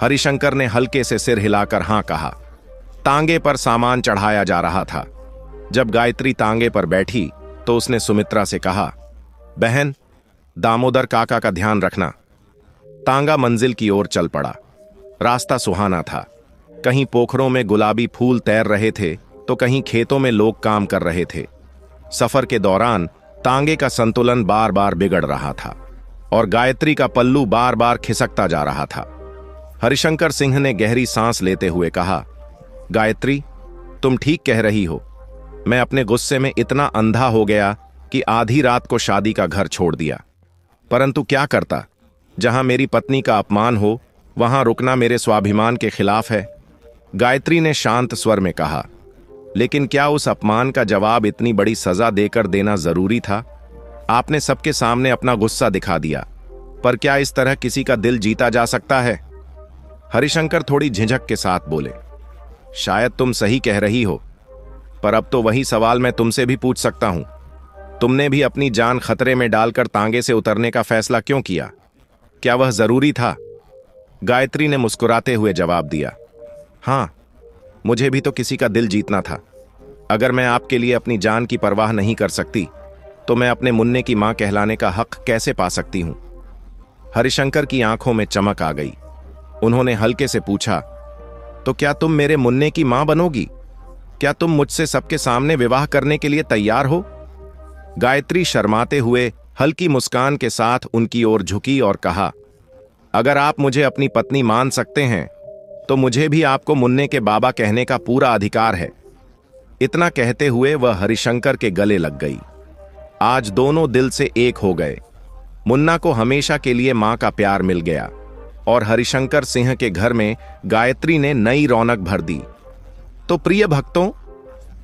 A: हरिशंकर ने हल्के से सिर हिलाकर हां कहा। तांगे पर सामान चढ़ाया जा रहा था। जब गायत्री तांगे पर बैठी तो उसने सुमित्रा से कहा, बहन, दामोदर काका का ध्यान रखना। तांगा मंजिल की ओर चल पड़ा। रास्ता सुहाना था। कहीं पोखरों में गुलाबी फूल तैर रहे थे तो कहीं खेतों में लोग काम कर रहे थे। सफर के दौरान तांगे का संतुलन बार बार बिगड़ रहा था और गायत्री का पल्लू बार बार खिसकता जा रहा था। हरिशंकर सिंह ने गहरी सांस लेते हुए कहा, गायत्री, तुम ठीक कह रही हो। मैं अपने गुस्से में इतना अंधा हो गया कि आधी रात को शादी का घर छोड़ दिया। परंतु क्या करता, जहां मेरी पत्नी का अपमान हो वहां रुकना मेरे स्वाभिमान के खिलाफ है। गायत्री ने शांत स्वर में कहा, लेकिन क्या उस अपमान का जवाब इतनी बड़ी सजा देकर देना जरूरी था? आपने सबके सामने अपना गुस्सा दिखा दिया, पर क्या इस तरह किसी का दिल जीता जा सकता है? हरिशंकर थोड़ी झिझक के साथ बोले, शायद तुम सही कह रही हो, पर अब तो वही सवाल मैं तुमसे भी पूछ सकता हूं। तुमने भी अपनी जान खतरे में डालकर तांगे से उतरने का फैसला क्यों किया? क्या वह जरूरी था? गायत्री ने मुस्कुराते हुए जवाब दिया, हां, मुझे भी तो किसी का दिल जीतना था। अगर मैं आपके लिए अपनी जान की परवाह नहीं कर सकती तो मैं अपने मुन्ने की मां कहलाने का हक कैसे पा सकती हूं? हरिशंकर की आंखों में चमक आ गई। उन्होंने हल्के से पूछा, तो क्या तुम मेरे मुन्ने की मां बनोगी? क्या तुम मुझसे सबके सामने विवाह करने के लिए तैयार हो? गायत्री शर्माते हुए हल्की मुस्कान के साथ उनकी ओर झुकी और कहा, अगर आप मुझे अपनी पत्नी मान सकते हैं तो मुझे भी आपको मुन्ने के बाबा कहने का पूरा अधिकार है। इतना कहते हुए वह हरिशंकर के गले लग गई। आज दोनों दिल से एक हो गए। मुन्ना को हमेशा के लिए मां का प्यार मिल गया और हरिशंकर सिंह के घर में गायत्री ने नई रौनक भर दी। तो प्रिय भक्तों,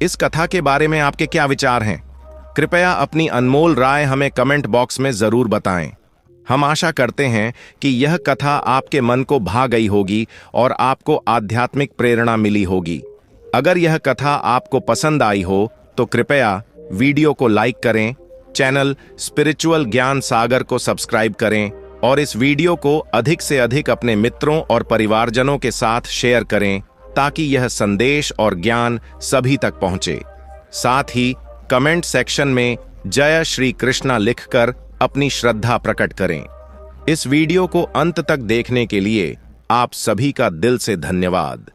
A: इस कथा के बारे में आपके क्या विचार हैं? कृपया अपनी अनमोल राय हमें कमेंट बॉक्स में जरूर बताएं। हम आशा करते हैं कि यह कथा आपके मन को भा गई होगी और आपको आध्यात्मिक प्रेरणा मिली होगी। अगर यह कथा आपको पसंद आई हो तो कृपया वीडियो को लाइक करें, चैनल स्पिरिचुअल ज्ञान सागर को सब्सक्राइब करें और इस वीडियो को अधिक से अधिक अपने मित्रों और परिवारजनों के साथ शेयर करें ताकि यह संदेश और ज्ञान सभी तक पहुंचे। साथ ही कमेंट सेक्शन में जय श्री कृष्णा लिखकर अपनी श्रद्धा प्रकट करें। इस वीडियो को अंत तक देखने के लिए आप सभी का दिल से धन्यवाद।